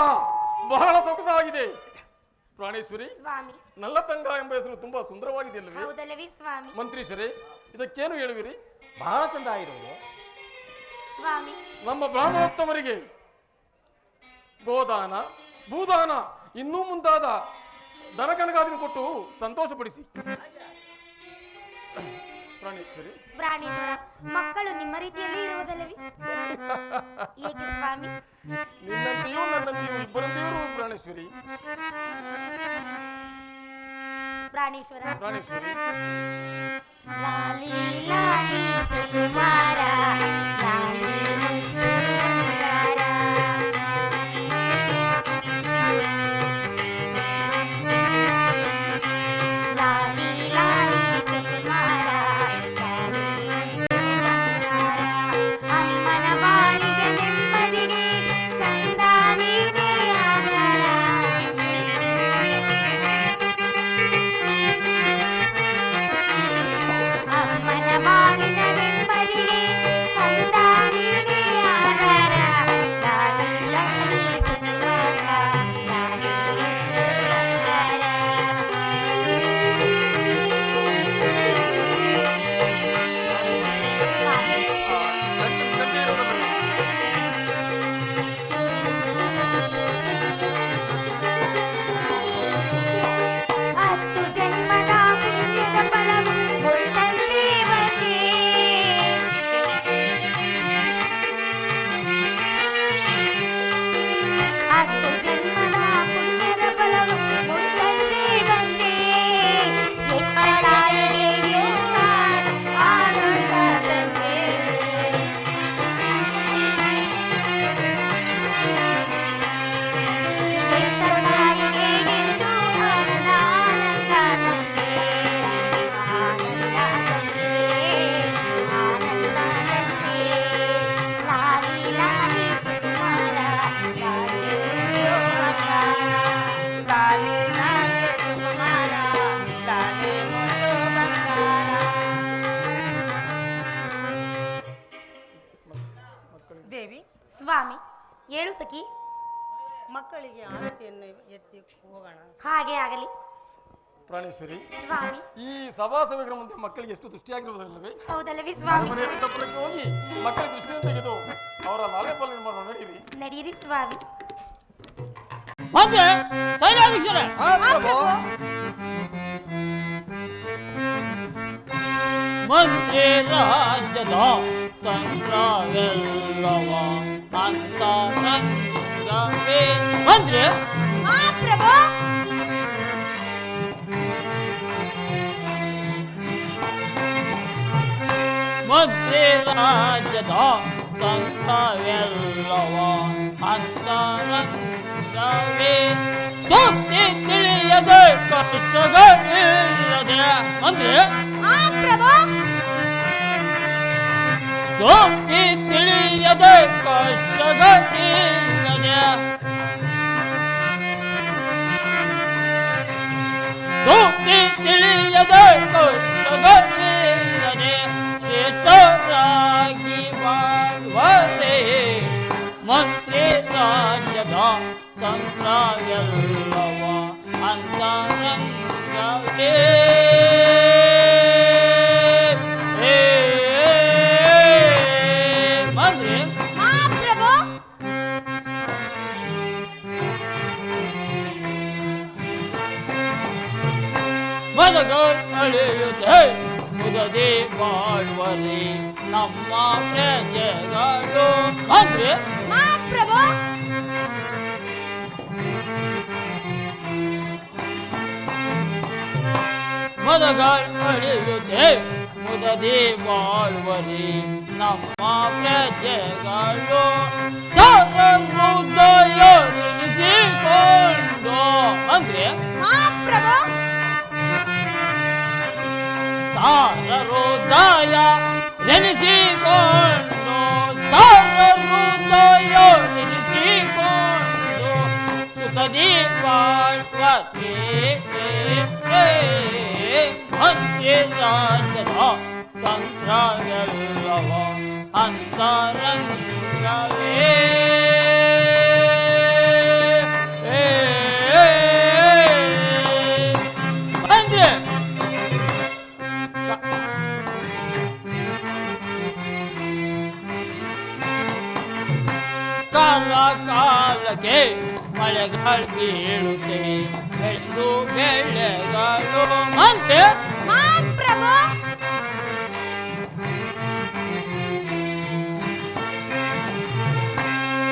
ಬಹಳ ಸೊಗಸಾಗಿದೆ. ಪ್ರಾಣೇಶ್ವರಿ, ಸ್ವಾಮಿ. ನಲ್ಲತಂಗ ಎಂಬ ಹೆಸರು ತುಂಬಾ ಸುಂದರವಾಗಿದೆ ಅಲ್ಲವೇ? ಹೌದಲ್ಲವೇ ಸ್ವಾಮಿ? ಮಂತ್ರೀಶ್ವರೇ, ಇದಕ್ಕೇನು ಹೇಳುವಿರಿ? ಬಹಳ ಚಂದ ಆಗಿರುವುದು ಸ್ವಾಮಿ. ನಮ್ಮ ಬ್ರಾಹ್ಮಣೋತ್ತಮರಿಗೆ ಗೋದಾನ, ಭೂದಾನ ಇನ್ನೂ ಮುಂತಾದ ದನಕನಗಾದಿನ ಕೊಟ್ಟು ಸಂತೋಷಪಡಿಸಿ. ಪ್ರಾಣೇಶ್ವರಿ, ಪ್ರಾಣೇಶ್ವರ, ಮಕ್ಕಳು ನಿಮ್ಮ ರೀತಿಯಲ್ಲಿ ಇರುವುದಲ್ಲವೇ? ಏಕೆ ಸ್ವಾಮಿ? ನಿನ್ನಂತೆಯೂ ನನ್ನಂತೆಯೂ ಇಬ್ಬರಂತೆಯೂ ಪ್ರಾಣೇಶ್ವರಿ. ಪ್ರಾಣೇಶ್ವರ, ಪ್ರಾಣೇಶ್ವರಿ, ಲಾಲಿ ಲಾಲಿ ಸುಕುಮಾರ, ಲಾಲಿ ಮುತ್ತುಗಾರ. ಲಾಲಿ ಲಾಲಿ ಸುಕುಮಾರ, ಲಾಲಿ ಮುತ್ತುಗಾರ. ಅಮ್ಮನ ಬಾಳಿಗೆ ನೆಮ್ಮದಿಗೆ ಕಂದ ನೀನೇ ಆಧಾರ. ಅಮ್ಮನ ಬಾಳಿನ ನೆಮ್ಮದಿಗೆ ಕಂದ ನೀನೇ ಆಧಾರ. ಲಾಲಿ ಲಾಲಿ ಸುಕುಮಾರ, ಲಾಲಿ ಮುತ್ತುಗಾರ. ಹತ್ತು ಜನ್ಮದ ಪುಣ್ಯದ ಫಲವು ಮುತ್ತಂತೆ ಬಂದೆ. ಹತ್ತು ಜನ್ಮದ ಪುಣ್ಯದ ಫಲವು ಮುತ್ತಂತೆ ಬಂದೆ. ಹೆತ್ತರಾಯಿಗೆ ಎಲ್ಲ ಆನಂದ ತಂದೆ. ಹೆತ್ತರಾಯಿಗೆ ಎಂದು ಆನಂದ ತಂದೆ. ಆನಂದ ತಂದೆ, ಆನಂದ ತಂದೆ. ಲಾಲಿ ಲಾಲಿ ಸುಕುಮಾರ, ಲಾಲಿ ಮುತ್ತುಗಾರ. ಲಾಲಿ ಲಾಲಿ ಸುಕುಮಾರ, ಲಾಲಿ ಮುತ್ತುಗಾರ. ದೇವಿ, ಸ್ವಾಮಿ, ಏಳು ಸಖಿ. ಮಕ್ಕಳಿಗೆ ಆರತಿಯನ್ನು ಎತ್ತಿ ಹೋಗೋಣ. ಹಾಗೆ ಆಗಲಿ ಪ್ರಾಣೇಶ್ವರಿ. ಸ್ವಾಮಿ. ಈ ಸಭಾ ಸಭೆಗಳ ಮುಂದೆ ಮಕ್ಕಳಿಗೆ ಎಷ್ಟು ದೃಷ್ಟಿಯಾಗಿರುವುದಲ್ಲವೇ? ಹೌದಲ್ಲವೇ ಸ್ವಾಮಿ? ಮನೆಯ ಅಂತಃಪುರಕ್ಕೆ ಹೋಗಿ ಮಕ್ಕಳಿಗೆ ದೃಷ್ಟಿಯನ್ನು ತೆಗೆದು ಅವರ ಲಾಲೆ ಪಾಲನೆ ಮಾಡೋ ನಡೀರಿ. ನಡೀರಿ ಸ್ವಾಮಿ. ಸ್ವಾಮಿ. ಬಂದ್ರೆ ಸೈನ್ಯಾಧೀಶರೇ, ಮಂತ್ರಿ ರಾಜ್ಯದ ತಂತ್ರವೆಲ್ಲವ ಅಂತರಂಗವೇ. ಮಂತ್ರಿ ಪ್ರಭು ಮಂತ್ರಿ ರಾಜ್ಯದ ತಂತ್ರವೆಲ್ಲವ ಅಂತರಂಗವೇ. ಸುದ್ದಿ ತಿಳಿಯದೆ ಕಷ್ಟಗಳಿಲ್ಲದೆ. ಮಂತ್ರಿ ಪ್ರಭು ಸುದ್ದಿ ತಿಳಿಯದೆ ಕಷ್ಟಗಳಿಲ್ಲದೆ. ಸುದ್ದಿ ತಿಳಿಯದೆ ಕಷ್ಟಗಳಿಲ್ಲದೆ ಶ್ರೇಷ್ಠರಾಗಿ ಬಾಳುವರೆ. ಮಂತ್ರಿ ರಾಜ್ಯದ ತಂತ್ರವೆಲ್ಲವ ಅಂತರಂಗವೇ. ಮಂತ್ರಿ ಪ್ರಭು ಮದಗಳು ಅಳೆಯುತ್ತೆ ಮುದದೆ ಬಾಳುವರೆ ನಮ್ಮ ಪ್ರಜೆಗಳು. ಮಂತ್ರಿ ಪ್ರಭು ಮದಗಳು ಅಳೆಯುತ್ತೆ ಮುದದೆ ಬಾಳುವರೆ ನಮ್ಮ ಪ್ರಜೆಗಳು. ಸರ್ವಹೃದಯ ನಿಲ್ಲಿಸಿಕೊಂಡು. ಮಂತ್ರಿ ಪ್ರಭು ಸಾರಹೃದಯ ನೆನೆಸಿಕೊಂಡು. ಸಾರಹೃದಯ ನೆನೆಸಿಕೊಂಡು ಸುಖದಿ ಬಾಳ್ವತೆ. ಮಂತ್ರಿ ರಾಜ್ಯದ ತಂತ್ರವೆಲ್ಲವ ಅಂತರಂಗವೇ. ಮಂತ್ರಿ ಕಾಲ ಕಾಲಕ್ಕೆ ಮಳೆಗಳು ಬೀಳುತ್ತೆ ಬೆಳೆದು ಬೆಳೆಗಳು. ಮಂತ್ರಿ ಪ್ರಭು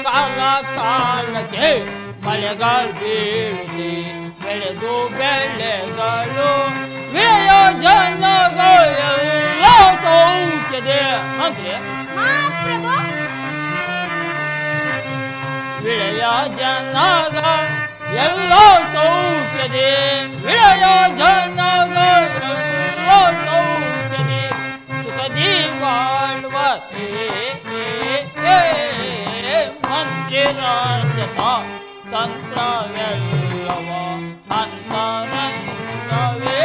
ಕಾಲ ಕಾಲಕ್ಕೆ ಮಳೆಗಳು ಬೀಳುತ್ತೆ ಬೆಳೆದು ಬೆಳೆಗಳು. ವಿಳೆಯ ಜನಗಳೆಲ್ಲ ಸೌಖ್ಯದೆ. ಮಂತ್ರಿ ಪ್ರಭು ವಿಳೆಯ ಜನಗ ಎಲ್ಲ ಸೌಖ್ಯದೆ. ವಿಳೆಯ ಜನಗ ಎಲ್ಲ ಸೌಖ್ಯದೆ ಸುಖದಿ ಬಾಳುವತೆ. ಮಂತ್ರಿ ರಾಜ್ಯದ ತಂತ್ರವೆಲ್ಲವ ಅಂತರಂಗವೇ.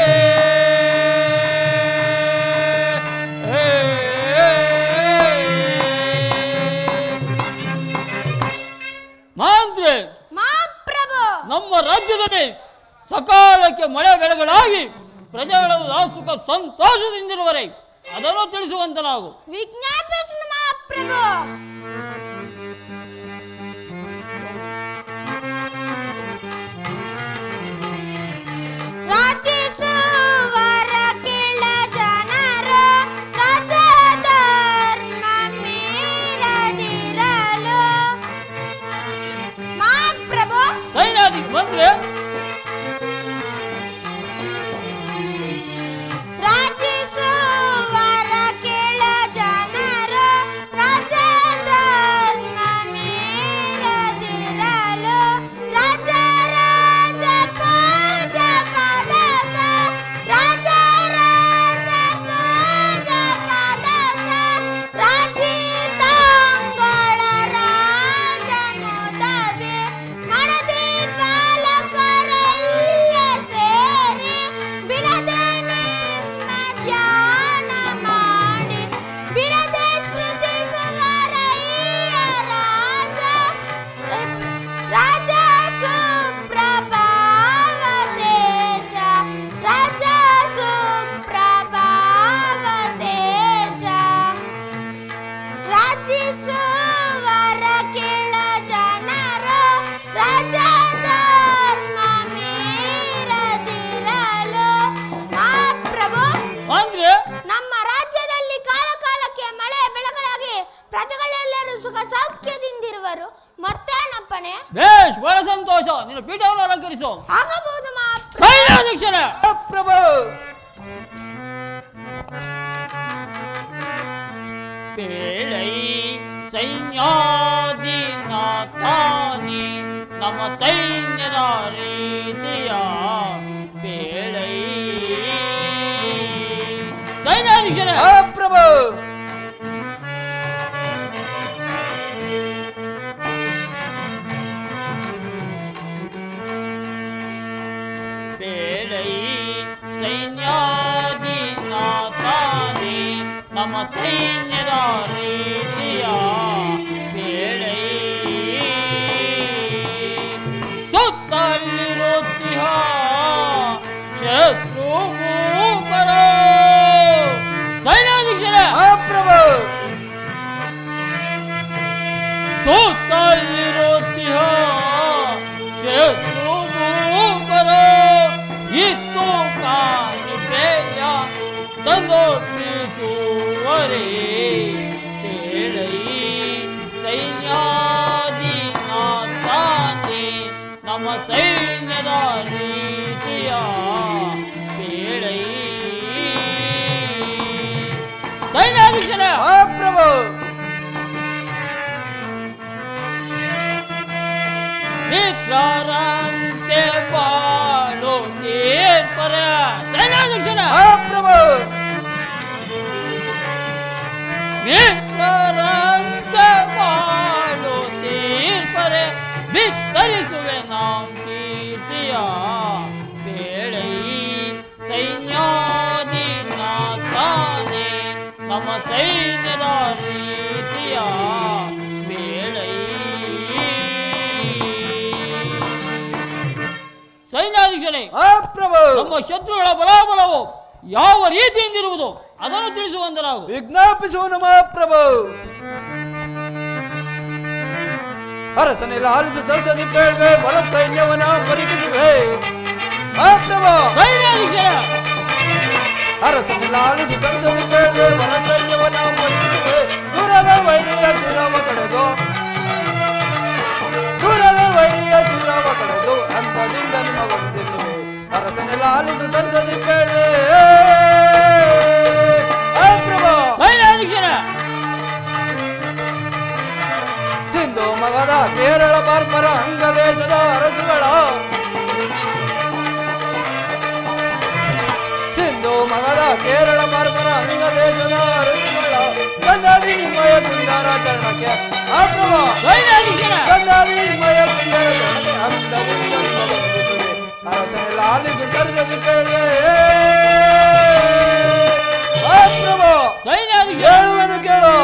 ಮಂತ್ರಿ ನಮ್ಮ ರಾಜ್ಯದಲ್ಲಿ ಸಕಾಲಕ್ಕೆ ಮಳೆ ಬೆಳೆಗಳಾಗಿ ಪ್ರಜೆಗಳೆಲ್ಲ ಸುಖ ಸಂತೋಷದಿಂದಿರುವರೆ ಅದನ್ನು ತಿಳಿಸುವಂತ ನಾವು ವಿಜ್ಞಾಪಿಸು ಮಹಾಪ್ರಭು. ರಾಜಿಸುವರ ಕೆಳ ಜನರು ರಾಜಧರ್ಮ ಮೀರದಿರಲು. ಮಹಾಪ್ರಭು ಸೈನ್ಯಾಧಿಕ ಮಂತ್ರಿ ರಾಜಿಸುವರ ಕೆಳ ಜನರು ರಾಜಧರ್ಮ ಮೀರದಿರಲು. ರಾಜ ರಾಜ ಪೂಜ ಪದಸ ರಾಜ ರಾಜ ಪೂಜ ಪದಸ ರಾಜಿತಾಂಗಳ ರಾಜ ಮುದದೆ ಮಣದಿ ಬಾಲಕರೆಲ್ಲ ಸೇರಿ ಬಿಡದೆ ನಿಮ್ಮ ಧ್ಯಾನ ಮಾಡಿ ಬಿಡದೆ ಸ್ಮೃತಿಸುವರಯ್ಯ ರಾಜ ರಾಜ ಸುಪ್ರಭಾವ ತೇಜ ರಾಜ ಸುಪ್ರಭಾವ ತೇಜ. ರಾಜಿಸುವರ ಕೆಳ ಜನರು ಪ್ರಜೆಗಳೆಲ್ಲರೂ ಸುಖ ಸೌಖ್ಯದಿಂದಿರುವರು. ಮತ್ತೇನಪ್ಪಣೆ? ಬೇಷ್, ಬಹಳ ಸಂತೋಷ. ನಿನ್ನ ಪೀಠವನ್ನು ಅಲಂಕರಿಸು. ಆಗಬಹುದು ಸೈನ್ಯಾಧ್ಯಕ್ಷರ. ಪ್ರಭು ಬೇಳೈ ಸೈನ್ಯಾಧಿನಾಥಾನಿ ನಮ್ಮ ಸೈನ್ಯದ ರೀತಿಯ ಬೇಳೈ ಸೈನ್ಯಾಧ್ಯಕ್ಷರ. ಪ್ರಭು ಬೇಳೈ ಸೈನ್ಯಾಧಿನಾಥಾನಿ ನಮ್ಮ ಸೈನ್ಯದ ರೀತಿಯ ಬೇಳೈ ಸುತ್ತಲ್ಲಿರುತ್ತಿಹ ಶತ್ರು ಮೂಕರ ಸೈನ್ಯಾಧ್ಯಕ್ಷರ. ಪ್ರಭು ಸುತ್ತಲ್ಲಿರುತ್ತಿಹ ಶತ್ರು ಮೂಕರ ಇತ್ತು ಕಾಣಿಕೆಯ ತಂದೊಪ್ಪಿಸುವರೇ ಬೇಳೈ ಸೈನ್ಯಾಧಿನಾಥಾನಿ ನಮ್ಮ ಸೈನ್ಯದ ರೀತಿಯ ಬೇಳೈ ಸೈನ್ಯಾಧ್ಯಕ್ಷರ. ಪ್ರಭು ಮಿತ್ರರಂತೆ ಬಾಳು ತೀರ್ಪರ ಸೈನ್ಯಾಧ್ಯಕ್ಷರ. ಪ್ರಭು ಮಿತ್ರರಂತೆ ಬಾಳು ತೀರ್ಪರೆ ಬಿತ್ತರಿಸುವೆ ನಾವು ಕೀರ್ತಿಯ ಬೇಳೈ ಸೈನ್ಯಾಧಿನಾಥಾನಿ ನಮ್ಮ ಸೈನ್ಯದ ರೀತಿಯ ಬೇಳೈ ಸೈನ್ಯಾಧ್ಯಕ್ಷರೇ. ಪ್ರಭು ನಮ್ಮ ಶತ್ರುಗಳ ಬಲಾಬಲವು ಯಾವ ರೀತಿಯಿಂದಿರುವುದು ಅದನ್ನು ತಿಳಿಸುವಂತ ನಾವು ವಿಜ್ಞಾಪಿಸುವ ಮಹಾಪ್ರಭು. ಅರಸನೆ ಲಾಲಿಸು ಸರಸದಿ ಬೇಳ್ವೆ ಬಲ ಸೈನ್ಯವನ ಪರಿಗಿಸುವೆ ಮಹಾಪ್ರಭು. ಸೈನ್ಯಾಧ್ಯಕ್ಷರ. ಅರಸನೆ ಲಾಲಿಸು ಸರಸದಿ ಬೇಳ್ವೆ ಬಲ ಸೈನ್ಯವನ ಪರಿಗಿಸುವೆ ದೂರದ ವೈರಿಯ ಶಿರವ ಕಡೆದು ದೂರದ ವೈರಿಯ ಶಿರವ ಕಡೆದು ಅಂತದಿಂದ ನಿಮ್ಮ ವಂದಿಸುವೆ ಅರಸನೆ ಲಾಲಿಸು ಸರಸದಿ ಬೇಳ್ವೆ ಸಿಂಧು ಮಗದ ಕೇರಳ ಬಾರ್ಬರ ಅಂಗದೇಶದ ಅರಸುಗಳ ಸಿಂಧು ಮಗದ ಕೇರಳ ಬಾರ್ಬರ ಅಂಗದೇಶದ ಅರಸುಗಳ ಗಂಧಾದಿ ನಿಮ್ಮಯ ಸುಂದರಾಚರಣಕ್ಕೆ ಪ್ರಭು ಗಂಧಾದಿ ನಿಮ್ಮಯ ಸುಂದರಾಚರಣಕ್ಕೆ ಅಂತದಿಂದ ಅರಸನೆ ಲಾಲಿಸು ಸರಸದಿ ಕೇಳಿ ಹೇಳುವನು ಕೇಳು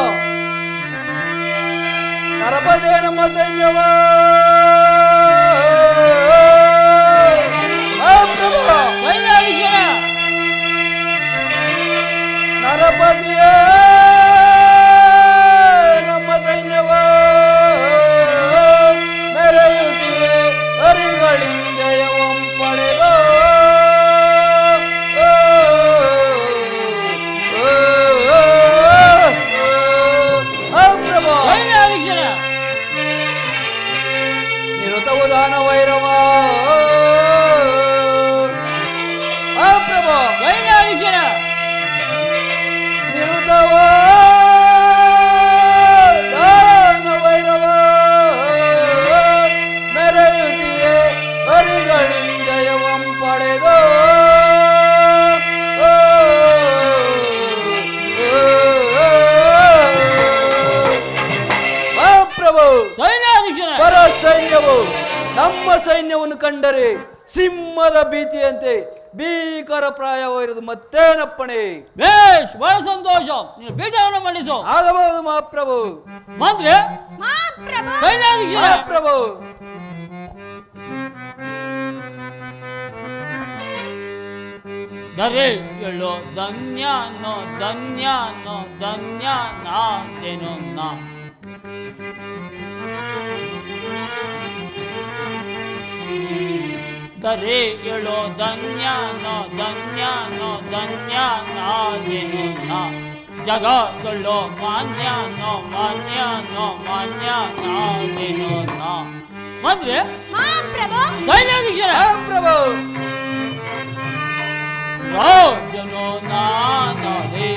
ನರಪದೇ ನಮ್ಮ ಸೈನ್ಯವ ನರಪತಿಯೇ ನಮ್ಮ ಸೈನ್ಯವ ಮೆರೆಯುತ್ತಿಯೇ ಹರಿಗಳಿಂದಯವಂ ಪಡೆದೋ ನಿರುತವುದಾನ ವೈರವ ಪ್ರಭು ನಿರುತವ ದಾನ ವೈರವ ಮೆರೆಯುತ್ತಿಯೇ ಹರಿಗಳಿಂದಯವಂ ಪಡೆದೋ ಪ್ರಭು ಪರ ಸೈನ್ಯವು ನಮ್ಮ ಸೈನ್ಯವನ್ನು ಕಂಡರೆ ಸಿಂಹದ ಭೀತಿಯಂತೆ ಭೀಕರ ಪ್ರಾಯವಾಗಿರುವುದು ಮತ್ತೇನಪ್ಪಣೆ. ಬೇಷ್, ಬಹಳ ಸಂತೋಷ. ನೀನು ಪೀಠವನ್ನು ಮಂಡಿಸು. ಆಗಬಹುದು ಮಹಾಪ್ರಭು. ಮಂತ್ರಿ ಸೈನ್ಯಾಧ್ಯಕ್ಷರ. ಪ್ರಭು ದರೆ ಎಳ್ಳೋ ಧನ್ಯಾನೋ ಧನ್ಯಾನೋ ಧನ್ಯಾನಾದೇನೋ ನಾ ದರೆ ಎಳ್ಳೋ ಧನ್ಯಾನೋ ಧನ್ಯಾನೋ ಧನ್ಯಾನಾದೇನೋ ನಾ ಜಗದೊಳು ಮಾನ್ಯನೋ ಮಾನ್ಯನೋ ಮಾನ್ಯ ನಾನೇನೋ ನಾ ಮಂತ್ರಿ ಸೈನ್ಯಾಧೀಶರೇ ಪ್ರಭು ರಾಜನೋ ನಾನದೇ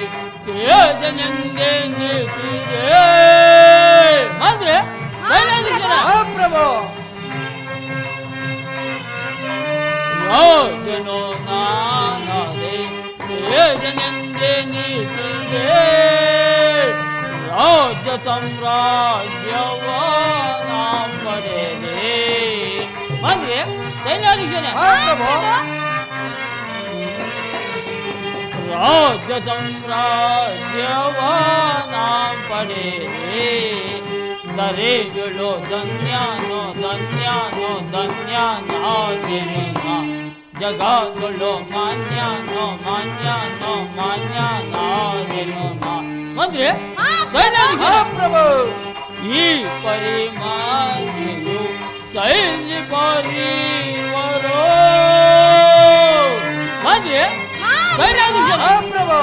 ತೇಜನೆಂದೇ ನಿಸಿದೆ ಮಂತ್ರಿ ಸೈನ್ಯಾಧೀಶರೇ ಪ್ರಭು ರಾಜನೋ ನಾನದೇ ತೇಜನೆಂದೇ ನಿಸಿದೆ ರಾಜ್ಯ ಸಾಮ್ರಾಜ್ಯವ ನಾಂ ಪಡೆದೆ ಮಂತ್ರಿ ಸೈನ್ಯಾಧೀಶರೇ ರಾಜ್ಯ ಸಾಮ್ರಾಜ್ಯವ ನಾಂ ಪಡೆದೆ ದರೆಗಳು ಧನ್ಯನೋ ಧನ್ಯನೋ ಧನ್ಯನಾಗೆನು ಜಗಗಳು ಮಾನ್ಯನೋ ಮಾನ್ಯನೋ ಮಾನ್ಯನಾಗೆನು ಮಂತ್ರಿ ಸೈನ್ಯಾಧೀಶರೇ ಪ್ರಭು ಈ ಪರಿಮಾಣಿಯು ಸೈನ್ಯ ಪರಿವರೋ ಮಂತ್ರಿ ಸೈನ್ಯಾಧೀಶರೇ ಪ್ರಭು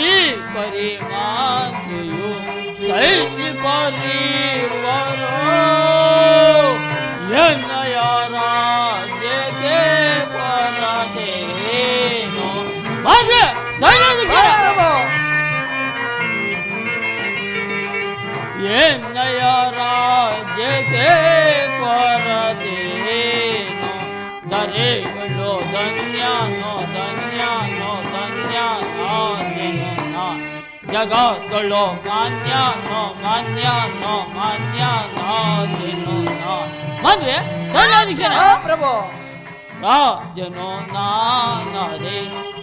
ಈ ಪರಿಮಾಣಿಯು ಸೈನ್ಯ ಪರಿವರೋ ಎನ್ನಯ ರಾಜ್ಯಕ್ಕೆ ಕೊರತೆಯೇನೋ ಮಂತ್ರಿ ಸೈನ್ಯಾಧೀಶರೇ ಎನ್ನಯ ರಾಜ್ಯಕ್ಕೆ ಕೊರತೆಯೇನೋ ದರೆಗಳು ಧನ್ಯನೋ ಧನ್ಯನೋ ಧನ್ಯನಾಗೆನು ಜಗದೊಳು ಮಾನ್ಯನೋ ಮಾನ್ಯನೋ ಮಾನ್ಯನಾಗೆನು ಮಂತ್ರಿ ಸೈನ್ಯಾಧೀಶರೇ ಪ್ರಭು ರಾಜನೋ ನಾನದೇ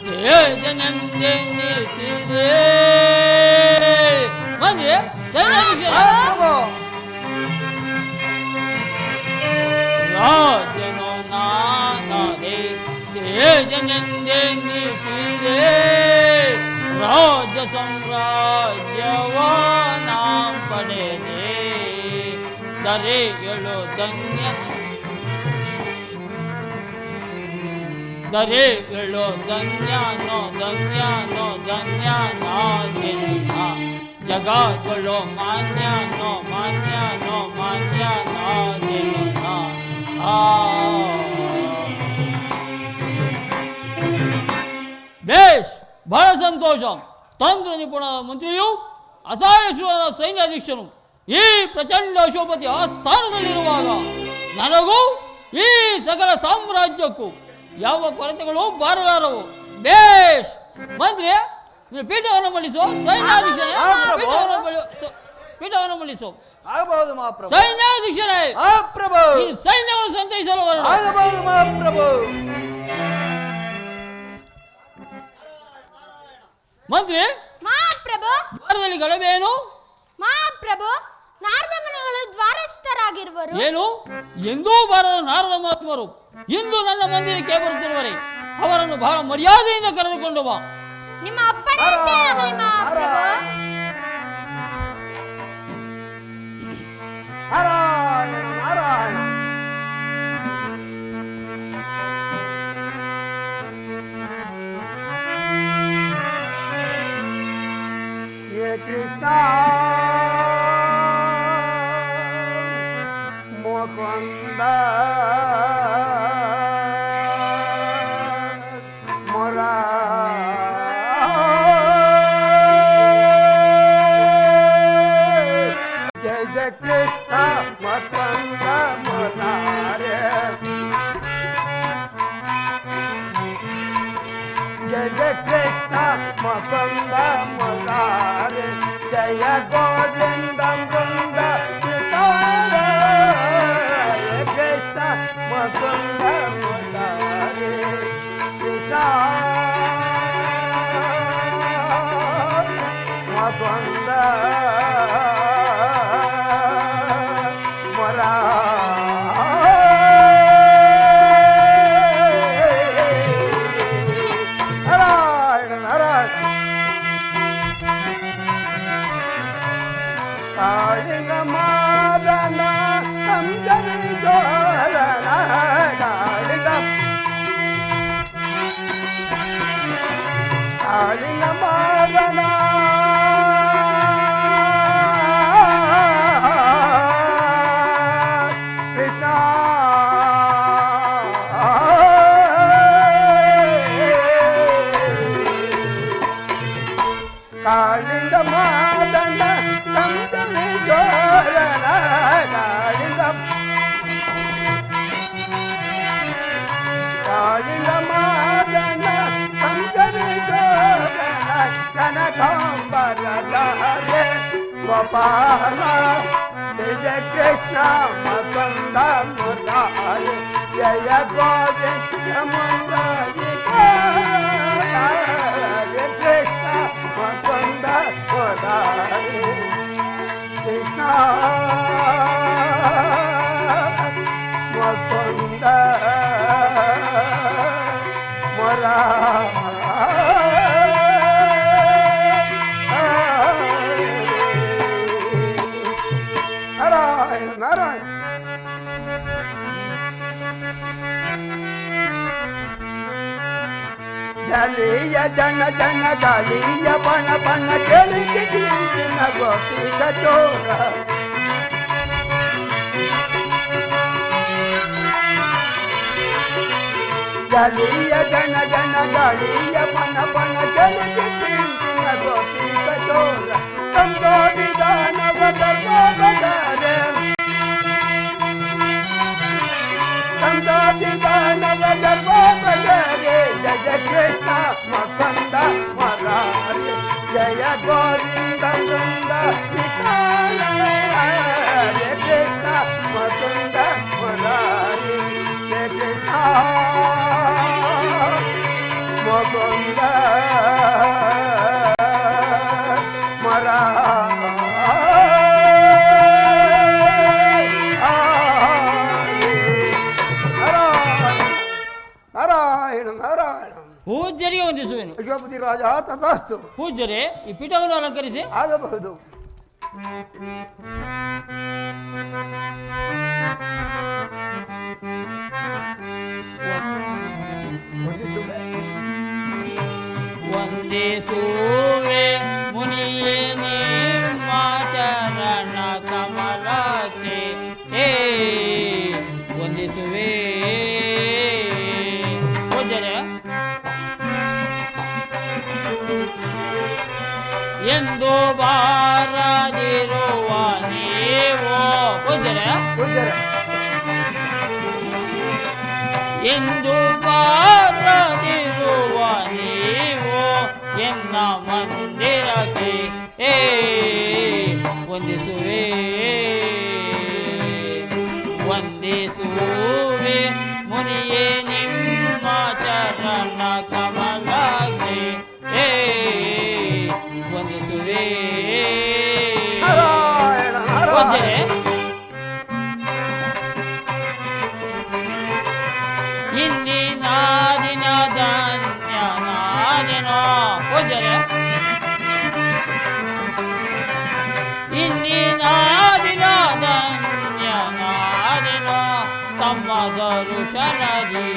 ತೇಜನೆಂದೇ ನಿಸಿದೆ ಮಂತ್ರಿ ಸೈನ್ಯಾಧೀಶರೇ ರಾಜನೋ ನಾನದೇ ತೇಜನೆಂದೇ ನಿಸಿದೆ ರಾಜ್ಯ ಸಾಮ್ರಾಜ್ಯವ ನಾಂ ಪಡೆದೆ ದರೆಗಳು ದರೆಗಳು ಧನ್ಯನೋ ಧನ್ಯನೋ ಧನ್ಯನಾಗೆನು ಜಗಗಳು ಮಾನ್ಯನೋ ಮಾನ್ಯನೋ ಮಾನ್ಯನಾಗೆನು ಬೇಷ್ ಬಹಳ ಸಂತೋಷ ತಂತ್ರ ನಿಪುಣ ಮಂತ್ರಿಯು ಅಸಹಾಯಶೂರನ ಸೈನ್ಯಾಧೀಶನು ಈ ಪ್ರಚಂಡ ಅಶೋಪತಿ ಆ ಸ್ಥಾನದಲ್ಲಿರುವಾಗ ನನಗೂ ಈ ಸಕಲ ಸಾಮ್ರಾಜ್ಯಕ್ಕೂ ಯಾವ ಕೊರತೆಗಳು ಬಾರಲಾರವು ಬೇಷ್ ಮಂತ್ರಿ ನೀವು ಪೀಠವನ್ನು ಮಂಡಿಸು ಸೈನ್ಯಾಧೀಶರೇ ಪೀಠವನ್ನು ಮಂಡಿಸು ಆಗಬಹುದು ಮಹಾಪ್ರಭು ಸೈನ್ಯಾಧೀಶರೇ ಪ್ರಭು ಈ ಸೈನ್ಯವನ್ನು ಸಂತೈಸಲು ಆಗಬಹುದು ಮಹಾಪ್ರಭು ಮಂತ್ರಿ ಮಹಾಪ್ರಭು ದ್ವಾರದಲ್ಲಿ ಗಲಭೆಯೇನು ಮಹಾಪ್ರಭು ನಾರದ ಮುನಿಗಳು ದ್ವಾರಸ್ಥರಾಗಿರುವರು ಏನು ಎಂದೂ ಬಾರದ ನಾರದ ಮಹಾತ್ಮರು ಇಂದು ನನ್ನ ಮಂದಿರಕ್ಕೆ ಬರುತ್ತಿರುವರೆ ಅವರನ್ನು ಬಹಳ ಮರ್ಯಾದೆಯಿಂದ ಕರೆದುಕೊಂಡು ಬಾ ನಿಮ್ಮ ಅಪ್ಪಣೆಯಂತೆ ಆಗಲಿ ಮಹಾಪ್ರಭು ನಾರಾಯಣ ನಾರಾಯಣ ये कृष्णा मुकुंद मोरा जय जय कृष्ण मुकुंद मुरारे जय जय कृष्ण मुकुंद मुरारे जय गोविंद वृंद कृष्ण मुकुंद मुरारे कृष्ण मुकुंद नारायण नारायण कालिंग मारना हम जनी जोरना कालिंग ಕಾಳಿಂಗ ಮಾದನ ಸಂತನೆ ಜೋರನ ಕಾಳಿಂಗ ಮಾದನ ಸಂತನೆ ಜೋರನ ಕನಕಾಂಬರಧಾರೆ ಗೋಪಾಲ ನಿಜ ಕೃಷ್ಣ ಮಕಂದ ಮುರಾರಿ ಜಯ ಗೋವಿಂದ ಮುಂದಾರಿ ಕೃಷ್ಣ ಮಕಂದ ಮುರಾರಿ ಕೃಷ್ಣ ಮಕಂದ ನಾರಾಯಣ ನಾರಾಯಣ ಜಲಿಯ ಜನ ಜನ ಗಾಳಿಯ ಬಣ ಬಣ ಕೆಳಗಿನ ಗೋಪಿ ಕಚೋರ ಜಲಿಯ ಜನ ಜನ ಗಾಳಿಯ ಬಣ ಬಣ ಕೆಳಗಿನ ಗೋಪಿ ಕಚೋರ ತಂದೋ ವಿಧಾನವ ಧರ್ಮವಧಾರೆ ತಂದೋ ವಿಧಾನವ ಧರ್ಮವಧಾರೆ ಜಯ ಕೃಷ್ಣ ಮಕಂದ ಮುರಾರಿ ಜಯ ಗೋವಿಂದ ವೃಂದ ವಿಠಲ ಹರೇ ಕೃಷ್ಣ ಮಕಂದ ಮುರಾರಿ ಜಯ ಕೃಷ್ಣ ಮಕಂದ ನಾರಾಯಣ ನಾರಾಯಣ ಪೂಜ್ಯರಿಗೆ ವಂದಿಸುವೆನು. ಯಶೋಪತಿ ರಾಜ ತಥಾಸ್ತು. ಪೂಜ್ಯರೇ, ಈ ಪೀಠವನ್ನು ಅಲಂಕರಿಸಿ. ಆಗಬಹುದು. ವಂದಿಸುವೆ ಮುನಿಯೇ ನಿಮ್ಮ ಚರಣ ಕಮಲಕ್ಕೆ ವಂದಿಸುವೆ. ಪೂಜ್ಯರೇ, ಎಂದು ಬಾರದಿರುವ ನೀವು ಪೂಜ್ಯರೇ ಎಂದು ಬಾರದಿರುವ ನೀವು ಎನ್ನ ಮಂದಿರಕ್ಕೆ ವಂದಿಸುವೆ. ವಂದಿಸುವೆ ಮುನಿಯೇ ನಿಮ್ಮ ಚರಣ ಕಮಲಕ್ಕೆ ವಂದಿಸುವೆ. ಪೂಜ್ಯರೇ, ಇಂದಿನ ದಿನ ಧನ್ಯನಾದೆನೋ. ಪೂಜ್ಯರೇ, ಇಂದಿನ ದಿನ ಧನ್ಯನಾದೆನೋ ತಮ್ಮ ದರುಶನದಿ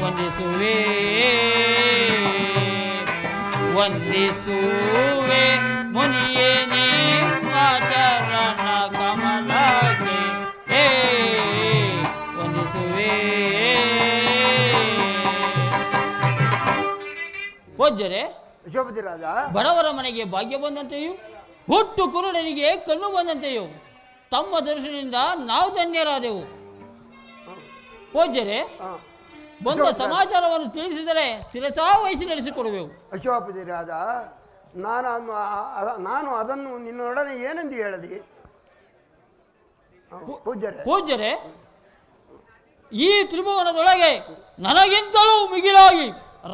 ವಂದಿಸುವೆ. ವಂದಿಸುವೆ ಮುನಿಯೇ ನಿಮ್ಮ ಚರಣ ಕಮಲಕ್ಕೆ ವಂದಿಸುವೆ. ಪೂಜ್ಯರೇ, ಯಶೋಪತಿ ರಾಜ ಬಡವರ ಮನೆಗೆ ಭಾಗ್ಯ ಬಂದಂತೆಯೂ ಹುಟ್ಟು ಕುರುಡನಿಗೆ ಕಣ್ಣು ಬಂದಂತೆಯೂ ತಮ್ಮ ದರ್ಶನದಿಂದ ನಾವು ಧನ್ಯರಾದೆವು. ಪೂಜ್ಯರೇ, ಬಂದ ಸಮಾಚಾರವನ್ನು ತಿಳಿಸಿದರೆ ಶಿರಸಾವಹಿಸಿ ನಡೆಸಿಕೊಡುವೆವು. ಅಶ್ವಪತಿ ರಾಜ, ನಾನು ಅದನ್ನು ನಿನ್ನೊಡನೆ ಏನೆಂದು ಹೇಳದಿ? ಪೂಜ್ಯರೇ, ಈ ತ್ರಿಭುವನದೊಳಗೆ ನನಗಿಂತಲೂ ಮಿಗಿಲಾಗಿ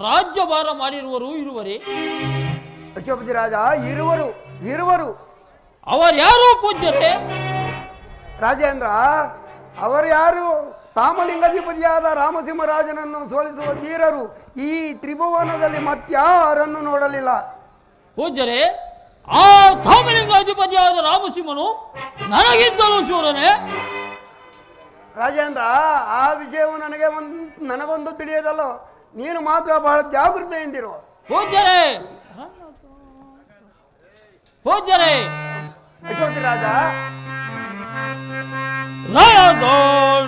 ರಾಜ್ಯಭಾರ ಮಾಡಿರುವರು ಇರುವರೇ? ಅಶ್ವಪತಿ ರಾಜ, ಇರುವರು. ಅವರ್ಯಾರು ಪೂಜ್ಯರೇ? ರಾಜೇಂದ್ರ, ಅವರ್ಯಾರು? ತಾಮಲಿಂಗಾಧಿಪತಿಯಾದ ರಾಮಸಿಂಹರಾಜನನ್ನು ಸೋಲಿಸುವ ಧೀರರು ಈ ತ್ರಿಭುವನದಲ್ಲಿ ಮತ್ಯಾರನ್ನು ನೋಡಲಿಲ್ಲ. ಪೂಜ್ಯರೇ, ಆ ತಾಮಲಿಂಗಾಧಿಪತಿಯಾದ ರಾಮಸಿಂಹನು ನನಗಿಂತಲೂ ಶೂರನೇ? ರಾಜೇಂದ್ರ, ಆ ವಿಷಯವು ನನಗೊಂದು ತಿಳಿಯದಲ್ಲ. ನೀನು ಮಾತ್ರ ಬಹಳ ಜಾಗೃತೆಯಿಂದಿರು. ಪೂಜ್ಯರೇ, ಯಶೋಪತಿ ರಾಜ,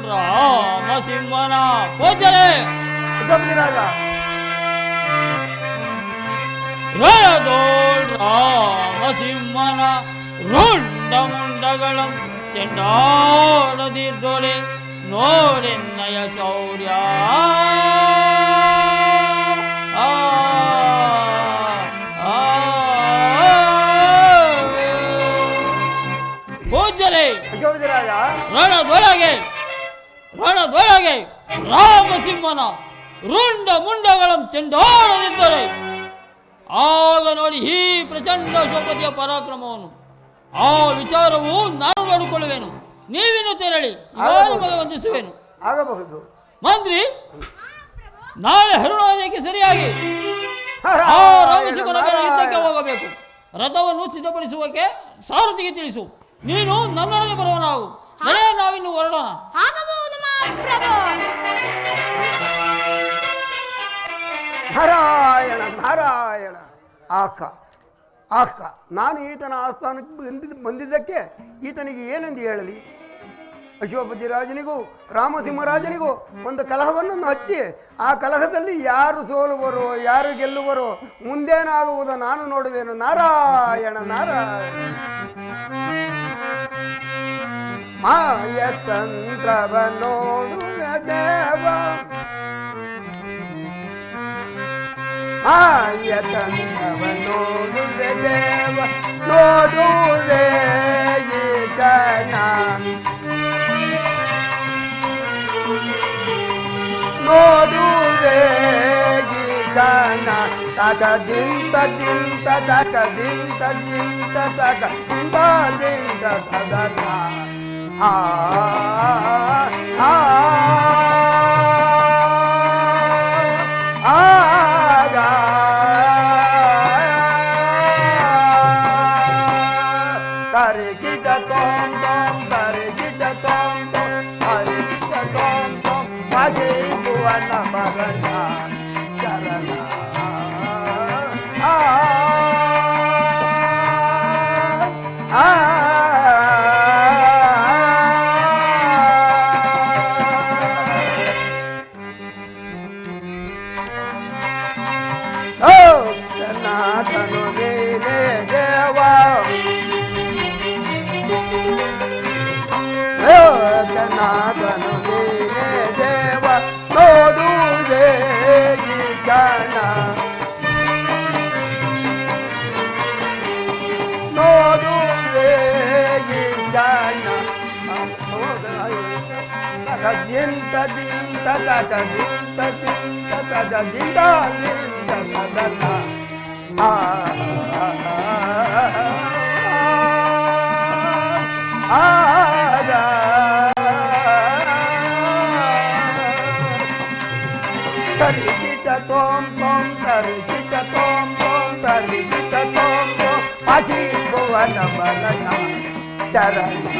ರಾಮಸಿಂಹನ. ಪೂಜ್ಯರೇ, ಯಶೋಪತಿ ರಾಜ, ರಣದೋಳ್ ರಾಮಸಿಂಹನ ರುಂಡ ಮುಂಡಗಳಂ ಚೆಂಡಾಡದಿದ್ದೊಲೆ ನೋಡೆನ್ನಯ ಶೌರ್ಯ. ಪೂಜ್ಯರೇ, ರಣದೊಳಗೆ ರಾಮಸಿಂಹನ ರುಂಡ ಮುಂಡಗಳಂ ಚೆಂಡಾಡದಿದ್ದರೆ ಆಗ ನೋಡಿ ಈ ಪ್ರಚಂಡ ಶೋಪತಿಯ ಪರಾಕ್ರಮವನ್ನು. ಆ ವಿಚಾರವು ನಾನು ನೋಡಿಕೊಳ್ಳುವೆನು. ನೀವಿನ್ನು ತೆರಳಿ ನಿಮಗೆ ವಂದಿಸುವೆನು. ಆಗಬಹುದು ಮಂತ್ರಿ, ನಾಳೆ ಹರುಣೋದಯಕ್ಕೆ ಸರಿಯಾಗಿ ಆ ರಾಮಸಿಂಹನ ಮೇಲೆ ಯುದ್ಧಕ್ಕೆ ಹೋಗಬೇಕು. ರಥವನ್ನು ಸಿದ್ಧಪಡಿಸುವಕ್ಕೆ ಸಾರಥಿಗೆ ತಿಳಿಸು. ನೀನು ನನ್ನೊಳಗೆ ಬರುವನಾಗು. ನಾವಿನ್ನು ಹೊರಡೋಣ. ನಾರಾಯಣ ನಾರಾಯಣ. ಆಕ ನಾನು ಈತನ ಆಸ್ಥಾನಕ್ಕೆ ಬಂದಿದ್ದಕ್ಕೆ ಈತನಿಗೆ ಏನೆಂದು ಹೇಳಲಿ? ಅಶ್ವಪತಿ ರಾಜನಿಗೂ ರಾಮಸಿಂಹರಾಜನಿಗೂ ಒಂದು ಕಲಹವನ್ನು ಹಚ್ಚಿ ಆ ಕಲಹದಲ್ಲಿ ಯಾರು ಸೋಲುವರೋ ಯಾರು ಗೆಲ್ಲುವರೋ ಮುಂದೇನಾಗುವುದು ನಾನು ನೋಡುವೆನು. ನಾರಾಯಣ ನಾರಾಯಣ. ಮಾಯತಂತ್ರವ ನೋಡುವೆ ದೇವ, ಮಾಯತಂತ್ರವ ನೋಡುವೆ ದೇವ, ನೋಡುವೆ ಈ ಜನ, ನೋಡುವೆ ಈ ಜನ. ತಗ ದಿಂತ ದಿಂತ ತಗ ದಿಂತ ದಿಂತ ತಗ ದಿಂತ ದಿಂತ ತಗ ಆ Tare kita tom tom, tare kita tom tom, tare kita tom tom, pagi buana barana sarana. Oh, Janatanu Nile Deva. Janatanu Nile Deva, noduve ಈ ಜನ, ನೋಡುವೆ ಈ ಜನ. ದಿಂತ ದಿಂತ ತಗ ದಿಂತ ದಿಂತ ತಗ ದಿಂತ ದಿಂತ ತಗ Tarikita tom tom, tarikita tom tom, tarikita tom tom, pagi buana barana sarana.